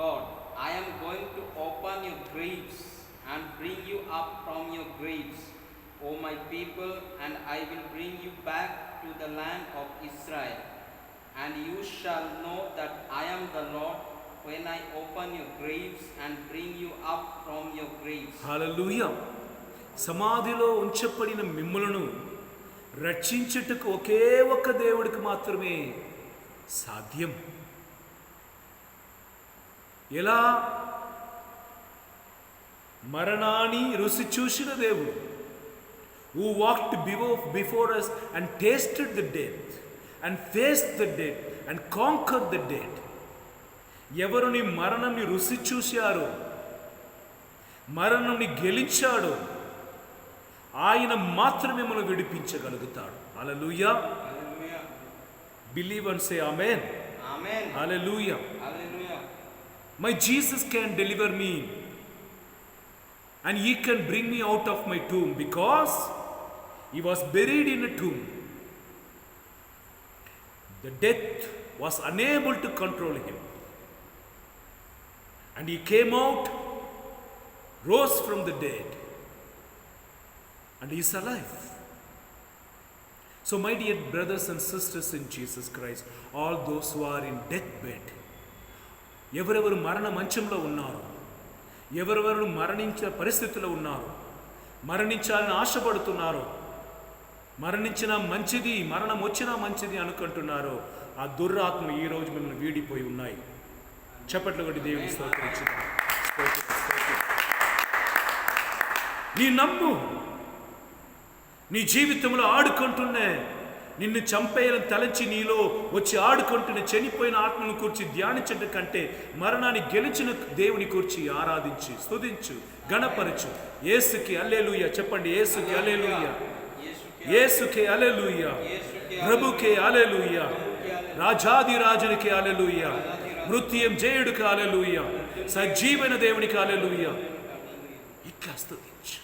God, I am going to open your graves and bring you up from your graves, O my people, and I will bring you back to the land of Israel. And you shall know that I am the Lord when I open your graves and bring you up from your graves. హల్లెలూయా. సమాధిలో ఉంచబడిన మిమ్ములను రక్షించుటకు ఒకే ఒక్క దేవుడికి మాత్రమే సాధ్యం. ఎలా? మరణాన్ని రుచి చూసిన దేవుడు, who walked before us and tasted the death and faced the death and conquered the death. ఎవరు నీ మరణాన్ని రుచి చూశారో, మరణాన్ని గెలిచాడో ఆయన మాత్రమే మనం విడిపించగలుగుతాడు. హల్లెలూయా. Hallelujah. Believe and say amen. Amen. Hallelujah. Hallelujah. My Jesus can deliver me and he can bring me out of my tomb because he was buried in a tomb. The death was unable to control him. And he came out, rose from the dead, and he is alive. So my dear brothers and sisters in Jesus Christ, all those who are in deathbed, ఎవరెవరు మరణ మంచంలో ఉన్నారు, ఎవరెవరు మరణించే పరిస్థితిలో ఉన్నారు, మరణించాలని ఆశపడుతున్నారో, మరణించినా మంచిది, మరణం వచ్చినా మంచిది అనుకుంటున్నారో, ఆ దుర్రాత్మలు ఈరోజు మిమ్మల్ని వీడిపోయి ఉన్నాయి. చప్పట్లు కొట్టి దేవుని స్తోత్రించుదాం. నీ నమ్ము. నీ జీవితంలో ఆడుకుంటున్నే నిన్ను చంపేయాలని తలంచి నీలో వచ్చి ఆడుకుంటున్న చనిపోయిన ఆత్మను కూర్చి ధ్యానించడం కంటే మరణాన్ని గెలిచిన దేవుని కూర్చి ఆరాధించి స్తుతించు, గణపరచు. యేసుకి హల్లెలూయా చెప్పండి. యేసుకి హల్లెలూయా, యేసుకి హల్లెలూయా, ప్రభుకే హల్లెలూయా, రాజాది రాజునికి హల్లెలూయా, మృత్యుం జయుడికి హల్లెలూయా, సజీవైన దేవునికి హల్లెలూయా. ఇట్లా స్తుతించు.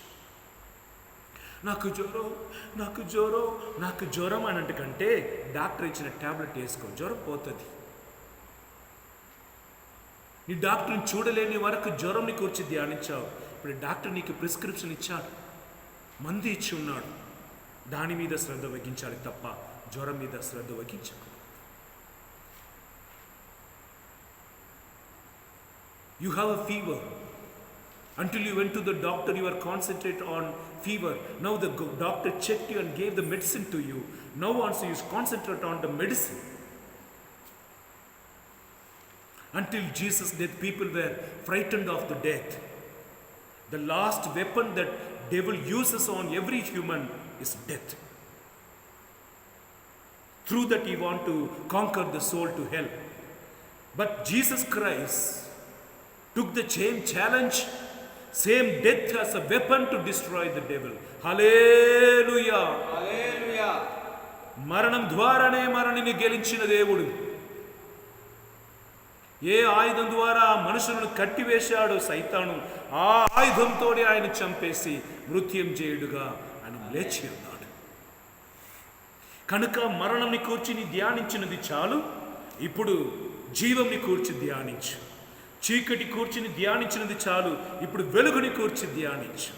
నాకు జ్వరం, నాకు జ్వరం, నాకు జ్వరం అన్నట్టు కంటే డాక్టర్ ఇచ్చిన ట్యాబ్లెట్ వేసుకో, జ్వరం పోతుంది. నీ డాక్టర్ని చూడలేని వరకు జ్వరంని కూర్చి ధ్యానించావు. ఇప్పుడు డాక్టర్ నీకు ప్రిస్క్రిప్షన్ ఇచ్చాడు, మందు ఇచ్చి ఉన్నాడు. దాని మీద శ్రద్ధ వహించాలి తప్ప జ్వరం మీద శ్రద్ధ వహించకు. You have a fever. Until you went to the doctor, you were concentrated on fever. Now the doctor checked you and gave the medicine to you. Now also you concentrate on the medicine. Until Jesus' death, people were frightened of the death. The last weapon that devil uses on every human is death. Through that he want to conquer the soul to hell. But Jesus Christ took the same challenge, same death as a weapon to destroy the devil. Hallelujah. Hallelujah. మరణం ద్వారానే మరణిని గెలిచిన దేవుడు. ఏ ఆయుధం ద్వారా మనుషులను కట్టివేశాడో సైతాను, ఆ ఆయుధంతోనే ఆయన చంపేసి మృత్యుంజయుడుగా ఆయన లేచి ఉన్నాడు. కనుక మరణంని కూర్చుని ధ్యానించినది చాలు. ఇప్పుడు జీవంని కూర్చి ధ్యానించు. చీకటి కూర్చుని ధ్యానించినది చాలు. ఇప్పుడు వెలుగుని కూర్చి ధ్యానించు.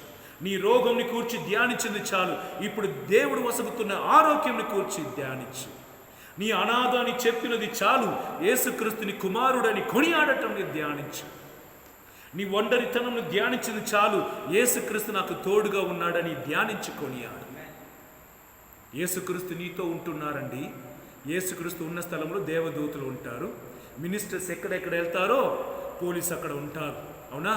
నీ రోగంని కూర్చి ధ్యానించింది చాలు. ఇప్పుడు దేవుడు వసగుతున్న ఆరోగ్యంని కూర్చి ధ్యానించు. నీ అనాథాన్ని చెప్పినది చాలు. యేసుక్రీస్తుని కుమారుడని కొనియాడటం ధ్యానించు. నీ ఒంటరితనంను ధ్యానించింది చాలు. యేసుక్రీస్తు నాకు తోడుగా ఉన్నాడని ధ్యానించి కొనియాడు. యేసుక్రీస్తు నీతో ఉంటున్నారండి. యేసుక్రీస్తు ఉన్న స్థలంలో దేవదూతలు ఉంటారు. మినిస్టర్స్ ఎక్కడెక్కడ వెళ్తారో పోలీసు అక్కడ ఉంటారు. అవునా?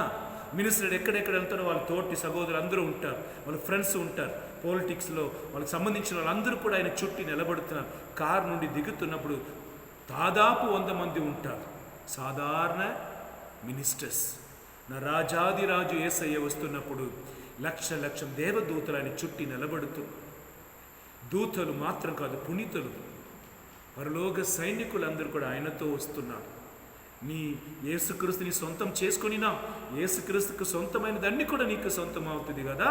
మినిస్టర్ ఎక్కడెక్కడ వెళ్తారో వాళ్ళ తోటి సహోదరులు అందరూ ఉంటారు, వాళ్ళ ఫ్రెండ్స్ ఉంటారు. పాలిటిక్స్లో వాళ్ళకి సంబంధించిన వాళ్ళందరూ కూడా ఆయన చుట్టి నిలబడుతున్నారు. కారు నుండి దిగుతున్నప్పుడు దాదాపు 100 మంది ఉంటారు. సాధారణ మినిస్టర్స్. నా రాజాది రాజు యేసయ్య వస్తున్నప్పుడు లక్ష దేవదూతలు ఆయన చుట్టి నిలబడుతూ, దూతలు మాత్రం కాదు పునీతులు, పరలోక సైనికులందరూ కూడా ఆయనతో వస్తున్నారు. నీ యేసుక్రీస్తుని సొంతం చేసుకునినా యేసుక్రీస్తుకు సొంతమైనదన్నీ కూడా నీకు సొంతం అవుతుంది కదా.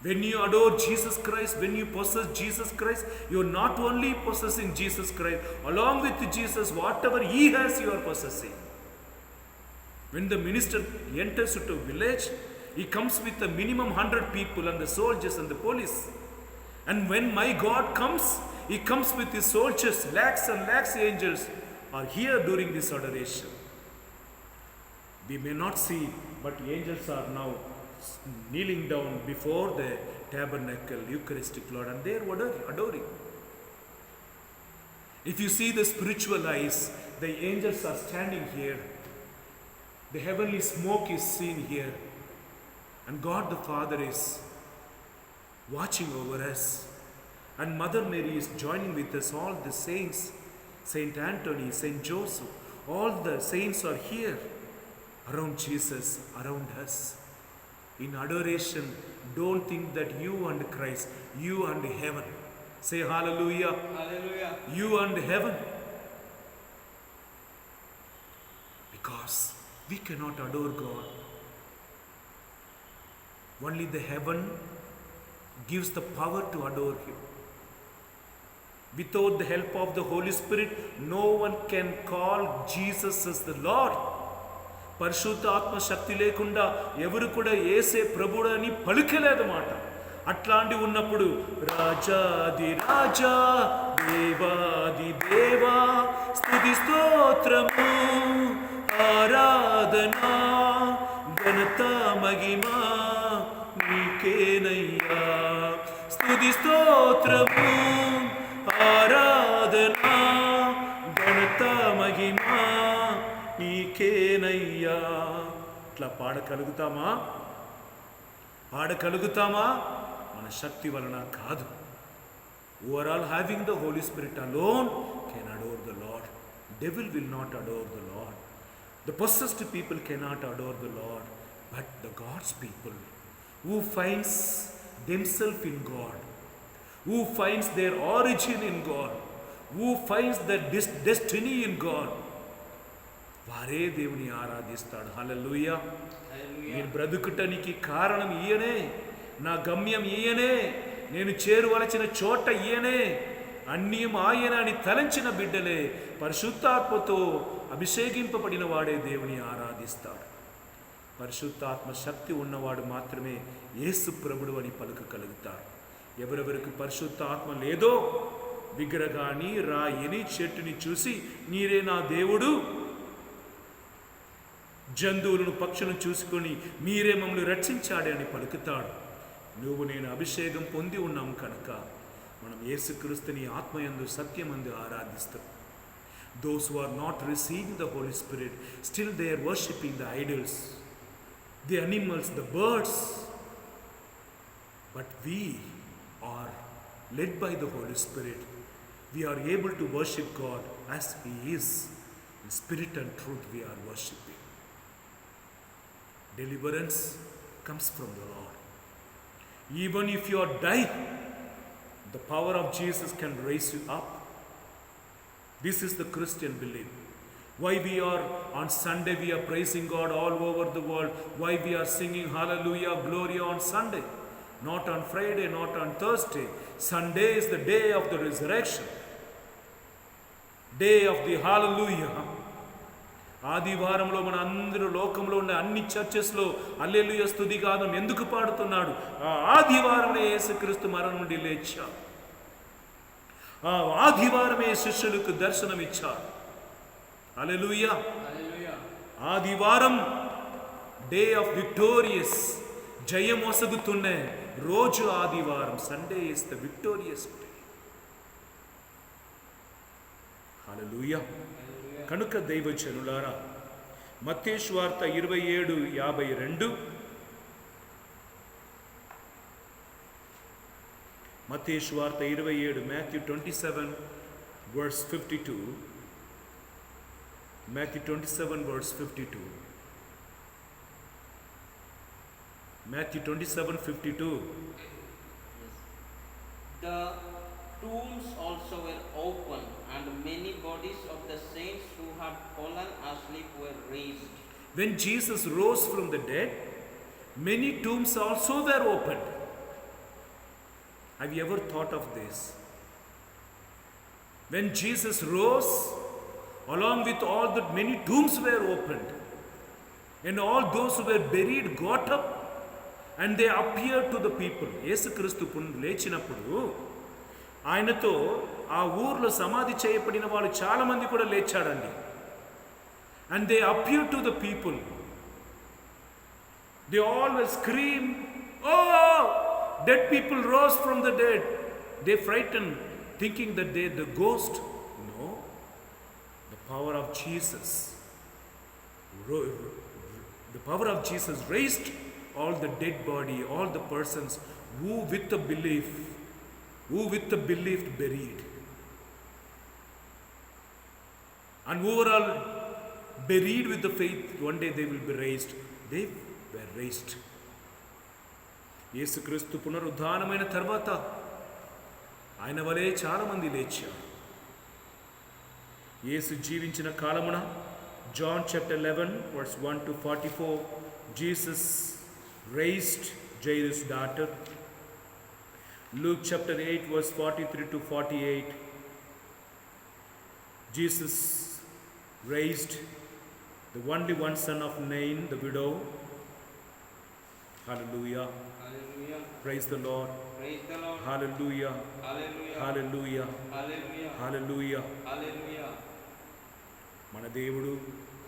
When you adore Jesus Christ, when you possess Jesus Christ, you are not only possessing Jesus Christ, along with Jesus, whatever he has, you are possessing. When the minister enters into a village, He comes with a minimum 100 people and the soldiers and the police. And when my God comes, He comes with His soldiers, lakhs and lakhs angels are here during this adoration. We may not see, but angels are now kneeling down before the tabernacle, Eucharistic Lord, and they are adoring. If you see the spiritual eyes, the angels are standing here. The heavenly smoke is seen here. And God the Father is watching over us. And Mother Mary is joining with us, all the saints, Saint Anthony, Saint Joseph, all the saints are here around Jesus, around us. In adoration, don't think that you and Christ, you and heaven. Say hallelujah. Hallelujah. You and heaven. Because we cannot adore God. Only the heaven gives the power to adore Him. Without the help of the Holy Spirit, no one can call Jesus as the Lord. పరిశుద్ధ ఆత్మ శక్తి లేకుండా ఎవరు కూడా యేసే ప్రభుడని పలుకలేదు మాట. అట్లాంటి ఉన్నప్పుడు రాజాది రాజా దేవాది దేవా స్తుతి స్తోత్రము ఆరాధనా ఘనత మహిమా నీకేనయ్యా. స్తుతి స్తోత్రము ఆరాధనా ఘనత మహిమా నీకేనయ్యా. ఇట్లా పాడగలుగుతామా? మన శక్తి వలన కాదు. Who are all having the Holy Spirit alone can adore the Lord. Devil will not adore the Lord. The possessed people cannot adore the Lord. But the God's people who finds themselves in God, who finds their origin in God, who finds their destiny in God, వారే దేవుని ఆరాధిస్తాడు. హల్లెలూయా. నేను బ్రతుకుటనికి కారణం ఈయనే, నా గమ్యం ఈయనే, నేను చేరువలసిన చోట ఈయనే, అన్యం ఆయన అని తలంచిన బిడ్డలే పరిశుద్ధాత్మతో అభిషేకింపబడిన వాడే దేవుని ఆరాధిస్తాడు. పరిశుద్ధాత్మ శక్తి ఉన్నవాడు మాత్రమే యేసు ప్రభుడు అని పలుకగలుగుతారు. ఎవరెవరికి పరిశుద్ధాత్మ లేదో విగ్రహాన్ని, రాయిని, చెట్టుని చూసి నీరే నా దేవుడు, జంతువులను పక్షులను చూసుకొని మీరే మమ్మల్ని రక్షించాడే అని పలుకుతాడు. నువ్వు నేను అభిషేకం పొంది ఉన్నాం కనుక మనం యేసుక్రీస్తుని ఆత్మయందు సత్యమందు ఆరాధిస్తాం. Those who are not receiving the Holy Spirit, still they are worshipping the idols, the animals, the birds. But we are led by the Holy Spirit. We are able to worship God as He is. In spirit and truth we are worshipping. Deliverance comes from the Lord. Even if you are dying, the power of Jesus can raise you up. This is the Christian belief. Why we are on Sunday, we are praising God all over the world. Why we are singing hallelujah, gloria on Sunday. Not on Friday, not on Thursday. Sunday is the day of the resurrection. Day of the hallelujah. ఆదివారంలో మన అందరూ లోకంలో ఉండే అన్ని చర్చెస్లో హల్లెలూయా స్తుతి గానం ఎందుకు పాడుతున్నాడు? ఆ ఆదివారమే యేసుక్రీస్తు మరణం నుండి లేచాడు. ఆ ఆదివారమే శిష్యులకు దర్శనం ఇచ్చాడు. హల్లెలూయా. ఆదివారం డే ఆఫ్ విక్టోరియస్, జయం ఒసగుతున్న రోజు ఆదివారం. Sunday is the victorious day. Hallelujah. కనుక దైవజనులారా, మత్తయి సువార్త 27:52, మత్తయి సువార్త 27, Matthew 27 verse 52, Matthew 27 verse 52, Matthew 27:52. The tombs also were open, and many bodies of the saints who had fallen asleep were raised. When Jesus rose from the dead, many tombs also were opened. Have you ever thought of this? When Jesus rose, along with all that, many tombs were opened, and all those who were buried got up and they appear to the people. యేసుక్రీస్తు లేచినప్పుడు ఆయనతో ఆ ఊర్లో సమాధి చేయబడిన వాళ్ళు చాలామంది కూడా లేచాడండి. And they appear to the people. They always scream, oh dead people rose from the dead. They frightened, thinking that they the ghost. No, the power of Jesus. The power of Jesus raised all the dead body, all the persons who with the belief buried, and who were all buried with the faith one day they will be raised. They were raised. యేసుక్రీస్తు పునరుద్ధానమైన తర్వాత ఆయన వలె చాలామంది లేచారు. యేసు జీవించిన కాలమున John chapter 11 verse 1 to 44, Jesus raised Jairus' daughter. Luke chapter 8 verse 43 to 48, Jesus raised the only one son of Nain, the widow. Hallelujah. Hallelujah. Praise the Lord. Praise the Lord. Hallelujah. Hallelujah. Hallelujah. Hallelujah. Hallelujah. Hallelujah. మన దేవుడు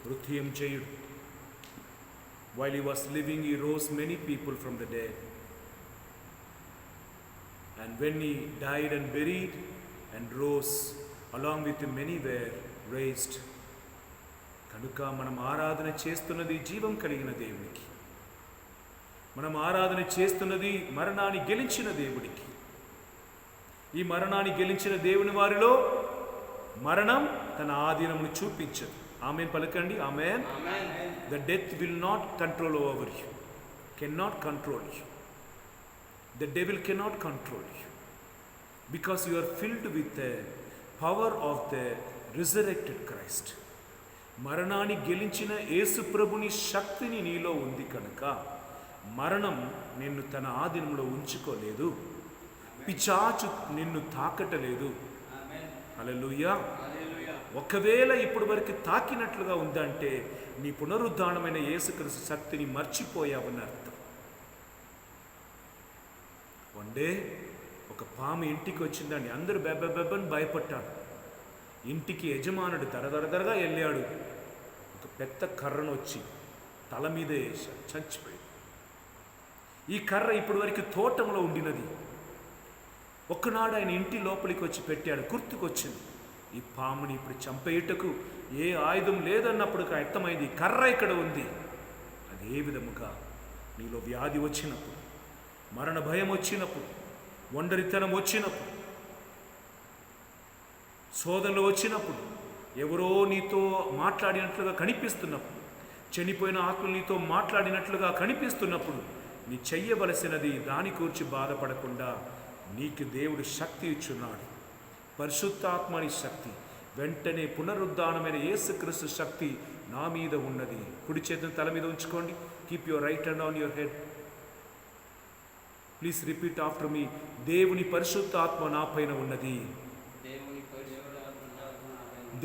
నృత్యం చేయుడు. While he was living, he rose many people from the dead. And when he died and buried and rose, along with him many were raised. కనుక మనం ఆరాధన చేస్తున్నది జీవం కలిగిన దేవునికి. మనం ఆరాధన చేస్తున్నది మరణాన్ని గెలిచిన దేవుడికి. ఈ మరణాన్ని గెలిచిన దేవుని వారిలో మరణం తన ఆధీనమును చూపించదు. ఆమేన్ పలకండి. ఆమేన్. The death will not control over you, cannot control you. The devil cannot control you, because you are filled with the power of the resurrected Christ. మరణాన్ని గెలిచిన యేసు ప్రభుని శక్తిని నీలో ఉంది కనుక మరణం నిన్ను తన ఆధీనంలో ఉంచుకోలేదు. పిశాచు నిన్ను తాకటలేదు. హల్లెలూయా. ఒకవేళ ఇప్పటి వరకు తాకినట్లుగా ఉందంటే నీ పునరుద్ధానమైన యేసుక్రీస్తు శక్తిని మర్చిపోయావని అర్థం. వన్ డే ఒక పాము ఇంటికి వచ్చిందండి. అందరూ బెబ్బని భయపడ్డాడు. ఇంటికి యజమానుడు దరదరదరగా వెళ్ళాడు. ఒక పెద్ద కర్రను వచ్చి తల మీదే వేశాడు, చచ్చిపోయాడు. ఈ కర్ర ఇప్పటి వరకు తోటంలో ఉండినది. ఒక్కనాడు ఆయన ఇంటి లోపలికి వచ్చి పెట్టాడు. గుర్తుకొచ్చింది, ఈ పాముని ఇప్పుడు చంపేయుటకు ఏ ఆయుధం లేదన్నప్పుడు అర్థమైంది, కర్ర ఇక్కడ ఉంది. అదే విధముగా నీలో వ్యాధి వచ్చినప్పుడు, మరణ భయం వచ్చినప్పుడు, ఒంటరితనం వచ్చినప్పుడు, శోధనలు వచ్చినప్పుడు, ఎవరో నీతో మాట్లాడినట్లుగా కనిపిస్తున్నప్పుడు, చనిపోయిన ఆత్మలు నీతో మాట్లాడినట్లుగా కనిపిస్తున్నప్పుడు నీ చెయ్యవలసినది దాని కూర్చి బాధపడకుండా నీకు దేవుడు శక్తి ఇచ్చున్నాడు. పరిశుద్ధాత్మని శక్తి, వెంటనే పునరుద్ధానమైన యేసుక్రీస్తు శక్తి నా మీద ఉన్నది. కుడి చేతిని తల మీద ఉంచుకోండి. Keep your right hand on your head. Please repeat after me. దేవుని పరిశుద్ధాత్మ నా పైన ఉన్నది.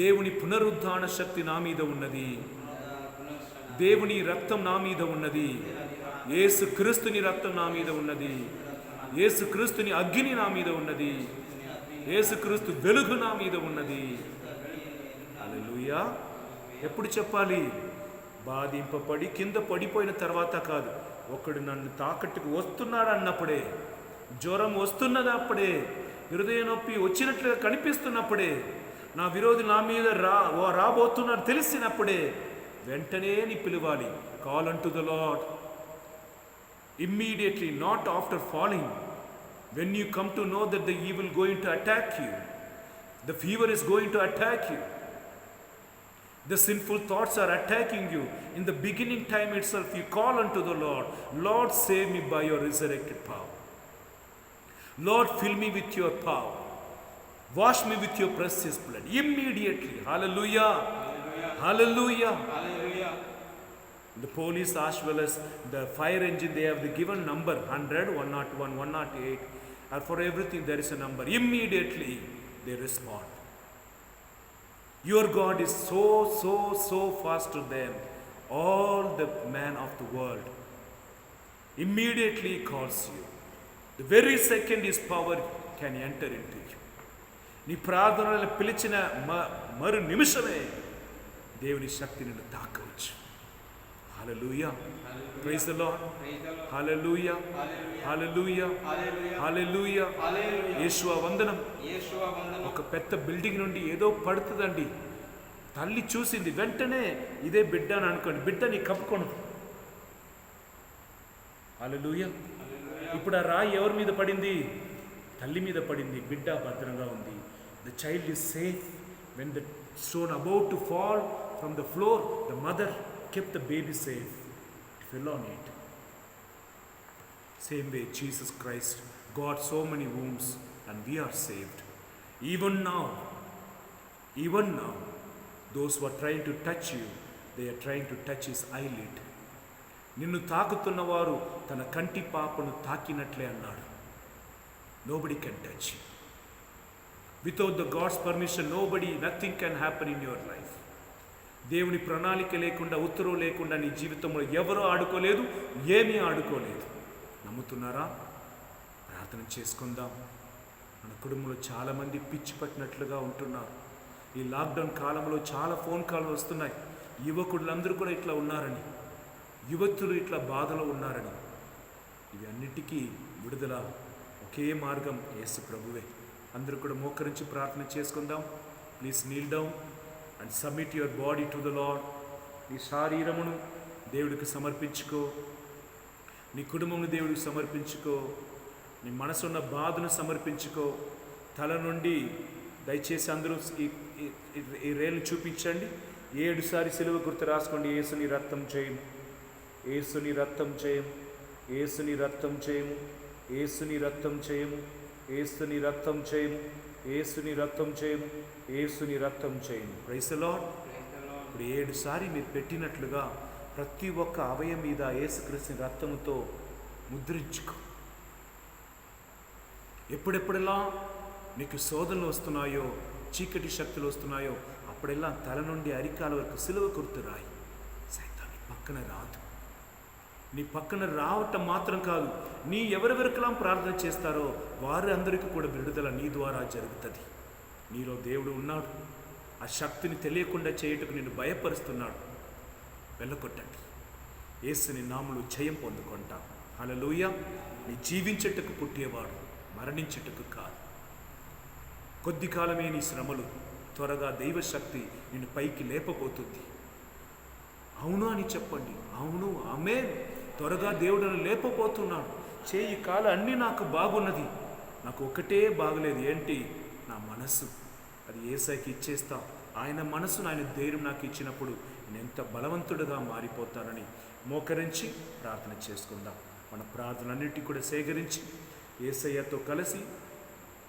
దేవుని పునరుద్ధాన శక్తి నా మీద ఉన్నది. దేవుని రక్తం నా మీద ఉన్నది. యేసుక్రీస్తుని రక్తం నా మీద ఉన్నది. యేసుక్రీస్తుని అగ్ని నా మీద ఉన్నది. యేసుక్రీస్తు వెలుగు నా మీద ఉన్నది. హల్లెలూయా. ఎప్పుడు చెప్పాలి? బాధింపబడి కింద పడిపోయిన తర్వాత కాదు. ఒకడు నన్ను తాకట్టుకు వస్తున్నాడు అన్నప్పుడే, జ్వరం వస్తున్నదప్పుడే, హృదయ నొప్పి వచ్చినట్లుగా కనిపిస్తున్నప్పుడే, నా విరోధి నా మీద రాబోతున్నాడు తెలిసినప్పుడే వెంటనే నీ పిలవాలి. Call unto the lord immediately, not after falling. When you come to know that the evil going to attack you, the fever is going to attack you, the sinful thoughts are attacking you, in the beginning time itself you call unto the Lord. Lord, save me by your resurrected power. Lord, fill me with your power. Wash me with your precious blood. Immediately. Hallelujah. Hallelujah. Hallelujah. The police as well as the fire engine, they have the given number 100, 101, 108, and for everything there is a number. Immediately they respond. Your God is so fast to them, all the man of the world. Immediately he calls you. The very second his power can enter into you. నీ ప్రార్థనలు పిలిచిన మరు నిమిషమే దేవుని శక్తి నిన్ను తాకవచ్చు. Hallelujah. Praise the Lord. Hallelujah. Hallelujah. Hallelujah. Yeshua వందనం. ఒక పెద్ద బిల్డింగ్ నుండి ఏదో పడుతుందండి, తల్లి చూసింది, వెంటనే ఇదే బిడ్డ అని అనుకోండి, బిడ్డ నీ కప్పుకొనదు. హల్లెలూయా. ఇప్పుడు ఆ రాయి ఎవరి మీద పడింది? తల్లి మీద పడింది. బిడ్డ భద్రంగా ఉంది. The child is safe. When the stone about to fall from the floor, the mother kept the baby safe. It fell on it. Same way Jesus Christ got so many wounds and we are saved. Even now, those who are trying to touch you, they are trying to touch his eyelid. నిన్ను తాకుతున్నవారు తన కంటి పాపను తాకినట్లే అన్నాడు. Nobody can touch you. Without the God's permission, nothing can happen in your life. దేవుని ప్రణాళిక లేకుండా, ఉత్తర్వు లేకుండా నీ జీవితంలో ఎవరూ ఆడుకోలేదు, ఏమీ ఆడుకోలేదు. నమ్ముతున్నారా? ప్రార్థన చేసుకుందాం. మన కుటుంబంలో చాలామంది పిచ్చి పట్టినట్లుగా ఉంటున్నారు. ఈ లాక్డౌన్ కాలంలో చాలా ఫోన్ కాల్ వస్తున్నాయి. యువకులందరూ కూడా ఇట్లా ఉన్నారని, యువతులు ఇట్లా బాధలో ఉన్నారని. ఇవి అన్నిటికీ విడుదల ఒకే మార్గం యేసు ప్రభువే. అందరూ కూడా మోకరించి ప్రార్థన చేసుకుందాం. Please Neel down and submit your body to the lord. నీ శరీరమును దేవుడికి సమర్పించుకో, నీ కుటుంబమును దేవుడికి సమర్పించుకో, నీ మనసున్న బాధను సమర్పించుకో. తల నుండి దయచేసి అందరూ ఈ రేలు చూపించండి. 7 సార్లు సిలువ గుర్తు రాసుకోండి. యేసుని రక్తం చేయము, యేసుని రక్తం చేయము, యేసుని రక్తం చేయము, యేసుని రక్తం చేయము, యేసుని రక్తం చేయము, యేసుని రక్తం చేయము, యేసుని రక్తం చేయము. Praise the lord. ఇప్పుడు 7 సార్లు మీరు పెట్టినట్లుగా ప్రతి ఒక్క అవయం మీద యేసుక్రీస్తు రక్తంతో ముద్రించుకో. ఎప్పుడెప్పుడెలా నీకు శోధనలు వస్తున్నాయో, చీకటి శక్తులు వస్తున్నాయో, అప్పుడెల్లా తల నుండి అరికాల వరకు సిలువ గుర్తు రాయి. సైతాన్ని పక్కన రాదు. నీ పక్కన రావటం మాత్రం కాదు, నీ ఎవరెవరికలా ప్రార్థన చేస్తారో వారందరికీ కూడా విడుదల నీ ద్వారా జరుగుతుంది. నీలో దేవుడు ఉన్నాడు. ఆ శక్తిని తెలియకుండా చేయటకు నిన్ను భయపరుస్తున్నాడు. వెళ్ళకొట్టండి. యేసుని నామములో జయం పొందుకుంటా. హల్లెలూయా. నీ జీవించటకు పుట్టేవాడు, మరణించటకు కాదు. కొద్ది కాలమే నీ శ్రమలు, త్వరగా దైవశక్తి నిన్ను పైకి లేపబోతుంది. అవును అని చెప్పండి. అవును, ఆమేన్. త్వరగా దేవుడును లేపబోతున్నాడు. చేయి కాలు అన్నీ నాకు బాగున్నది, నాకు ఒకటే బాగలేదు. ఏంటి? నా మనసు. అది యేసయ్యకి ఇచ్చేస్తా. ఆయన మనసును, ఆయన ధైర్యం నాకు ఇచ్చినప్పుడు నేను ఎంత బలవంతుడుగా మారిపోతానని మోకరించి ప్రార్థన చేసుకుందాం. మన ప్రార్థనలన్నిటికీ కూడా సేకరించి యేసయ్యతో కలిసి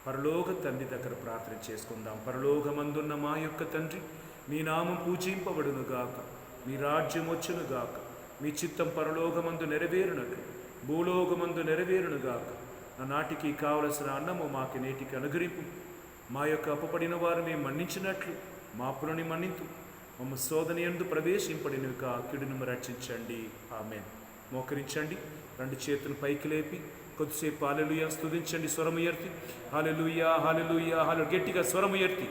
పరలోక తండ్రి దగ్గర ప్రార్థన చేసుకుందాం. పరలోకమందున్న మా యొక్క తండ్రి, మీ నామం పూజింపబడునుగాక, మీ రాజ్యం వచ్చునుగాక, మీ చిత్తం పరలోకమందు నెరవేరునట్లు భూలోకమందు నెరవేరునుగాక. నా నాటికి కావలసిన అన్నము మాకు నేటికి అనుగ్రహింపు. మా యొక్క అప్పపడిన వారు మేము మన్నించినట్లు మా అప్పులని మన్నింతు. మమ్మ శోధన యందు ప్రవేశింపడినగా కీడును రక్షించండి. ఆమేన్. మోకరించండి. 2 చేతులు పైకి లేపి కొద్దిసేపు హల్లెలూయా స్తుతించండి. స్వరము ఎత్తి హల్లెలూయా, హల్లెలూయా, హల్లెలూయా. గట్టిగా స్వరము ఎత్తి,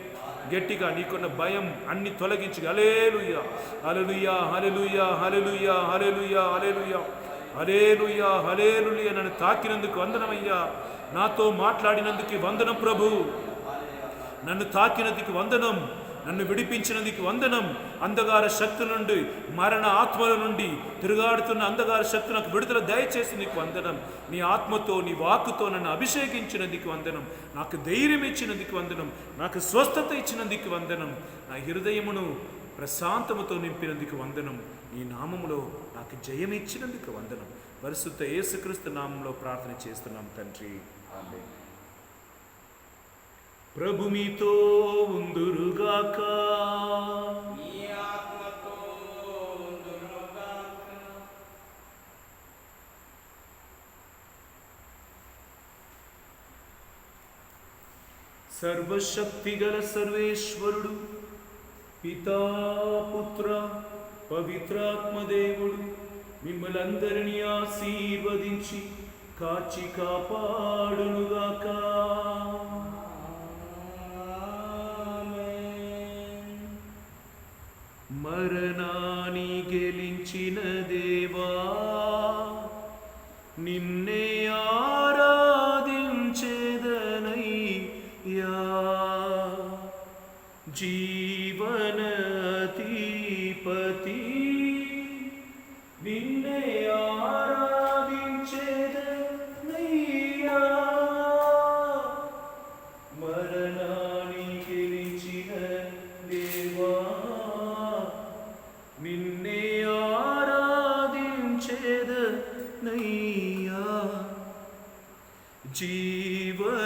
గట్టిగా నీకున్న భయం అన్ని తొలగించి హల్లెలూయా, hallelujah, hallelujah, hallelujah, hallelujah, hallelujah, hallelujah, హల్లెలూయా. నన్ను తాకినందుకు వందనమయ్యా. నాతో మాట్లాడినందుకు వందనం ప్రభు. నన్ను తాకినందుకు వందనం. నన్ను విడిపించినందుకు వందనం. అంధకార శక్తుల నుండి, మరణ ఆత్మల నుండి తిరుగాడుతున్న అంధకార శక్తి నాకు విడుదల దయచేసినందుకు వందనం. నీ ఆత్మతో, నీ వాక్కుతో నన్ను అభిషేకించినందుకు వందనం. నాకు ధైర్యం ఇచ్చినందుకు వందనం. నాకు స్వస్థత ఇచ్చినందుకు వందనం. నా హృదయమును ప్రశాంతముతో నింపినందుకు వందనం. ఈ నామములో నాకు జయం ఇచ్చినందుకు వందనం. పరిశుద్ధ యేసుక్రీస్తు నామములో ప్రార్థన చేస్తున్నాం తండ్రి. ఆమేన్. ప్రభు మీతో ఉందురుగాక. మీ ఆత్మతో ఉందురుగాక. సర్వశక్తిగల సర్వేశ్వరుడు, పితా, పుత్ర, పవిత్రాత్మదేవుడు మిమ్మలందరినీ ఆశీర్వదించి కాచి కాపాడునుగాక. మరణాన్ని గెలించిన దేవా, నిన్నే ఆరాధించెదనయ్యా. జీవనాధిపతి నిన్నే ఆరాధించెదనయ్యా. మరణాన్ని గెలిచిన దేవా, నిన్నే ఆరాధించెదనయ్యా. జీవనాధిపతి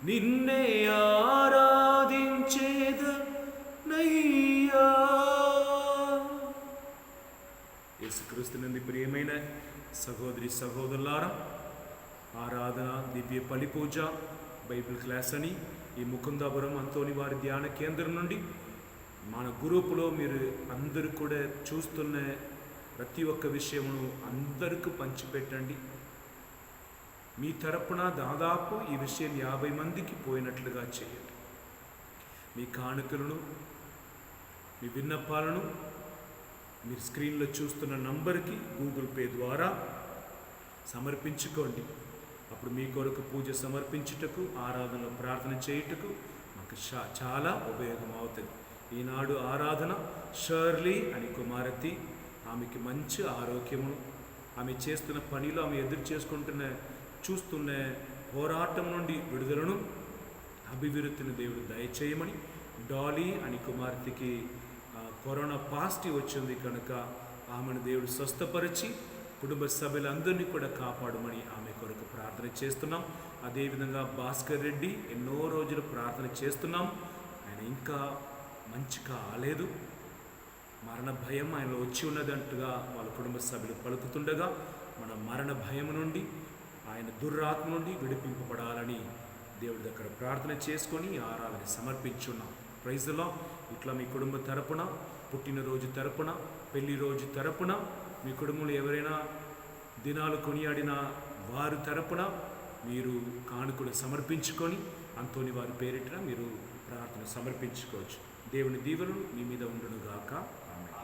నిన్నే ఆరాధించెదనయ్యా. యేసుక్రీస్తునందు ప్రియమైన సహోదరి సహోదరులారా, ఆరాధన, దివ్య బలి పూజ, బైబిల్ క్లాస్ అని ఈ ముకుందాపురం అంతోని వారి ధ్యాన కేంద్రం నుండి మన గ్రూపులో మీరు అందరూ కూడా చూస్తున్న ప్రతి ఒక్క విషయమును అందరికీ పంచిపెట్టండి. మీ తరపున దాదాపు ఈ విషయం 50 మందికి పోయినట్లుగా చేయండి. మీ కానుకలను, మీ విన్నపాలను మీరు స్క్రీన్లో చూస్తున్న నంబర్కి గూగుల్ పే ద్వారా సమర్పించుకోండి. అప్పుడు మీ కొరకు పూజ సమర్పించుటకు, ఆరాధనలో ప్రార్థన చేయుటకు మాకు చాలా ఉపయోగం అవుతుంది. ఈనాడు ఆరాధన షర్లీ అని కుమారతి, ఆమెకి మంచి ఆరోగ్యము, ఆమె చేస్తున్న పనిలో ఆమె ఎదురు చూస్తున్న పోరాటం నుండి విడుదలను, అభివృద్ధిని దేవుడు దయచేయమని, డాలీ అని కుమార్తెకి కరోనా పాజిటివ్ వచ్చింది కనుక ఆమెను దేవుడు స్వస్థపరిచి కుటుంబ సభ్యులందరినీ కూడా కాపాడమని ఆమె కొరకు ప్రార్థన చేస్తున్నాం. అదేవిధంగా భాస్కర్ రెడ్డి ఎన్నో రోజులు ప్రార్థన చేస్తున్నాం. ఆయన ఇంకా మంచి కాలేదు, మరణ భయం ఆయనలో వచ్చి ఉన్నదంటుగా వాళ్ళ కుటుంబ సభ్యులు పలుకుతుండగా మన మరణ భయం నుండి, ఆయన దుర్రాత్మ నుండి విడిపింపబడాలని దేవుడి దగ్గర ప్రార్థన చేసుకొని ఆరాధన సమర్పించున్నాం. Praise the lord. ఇట్లా మీ కుటుంబ తరపున, పుట్టినరోజు తరపున, పెళ్లి రోజు తరపున, మీ కుటుంబంలో ఎవరైనా దినాలు కొనియాడిన వారి తరపున మీరు కానుకలు సమర్పించుకొని అంతోని వారి పేరిట మీరు ప్రార్థన సమర్పించుకోవచ్చు. దేవుని దీవెనలు మీ మీద ఉండునుగాక. ఆమేన్.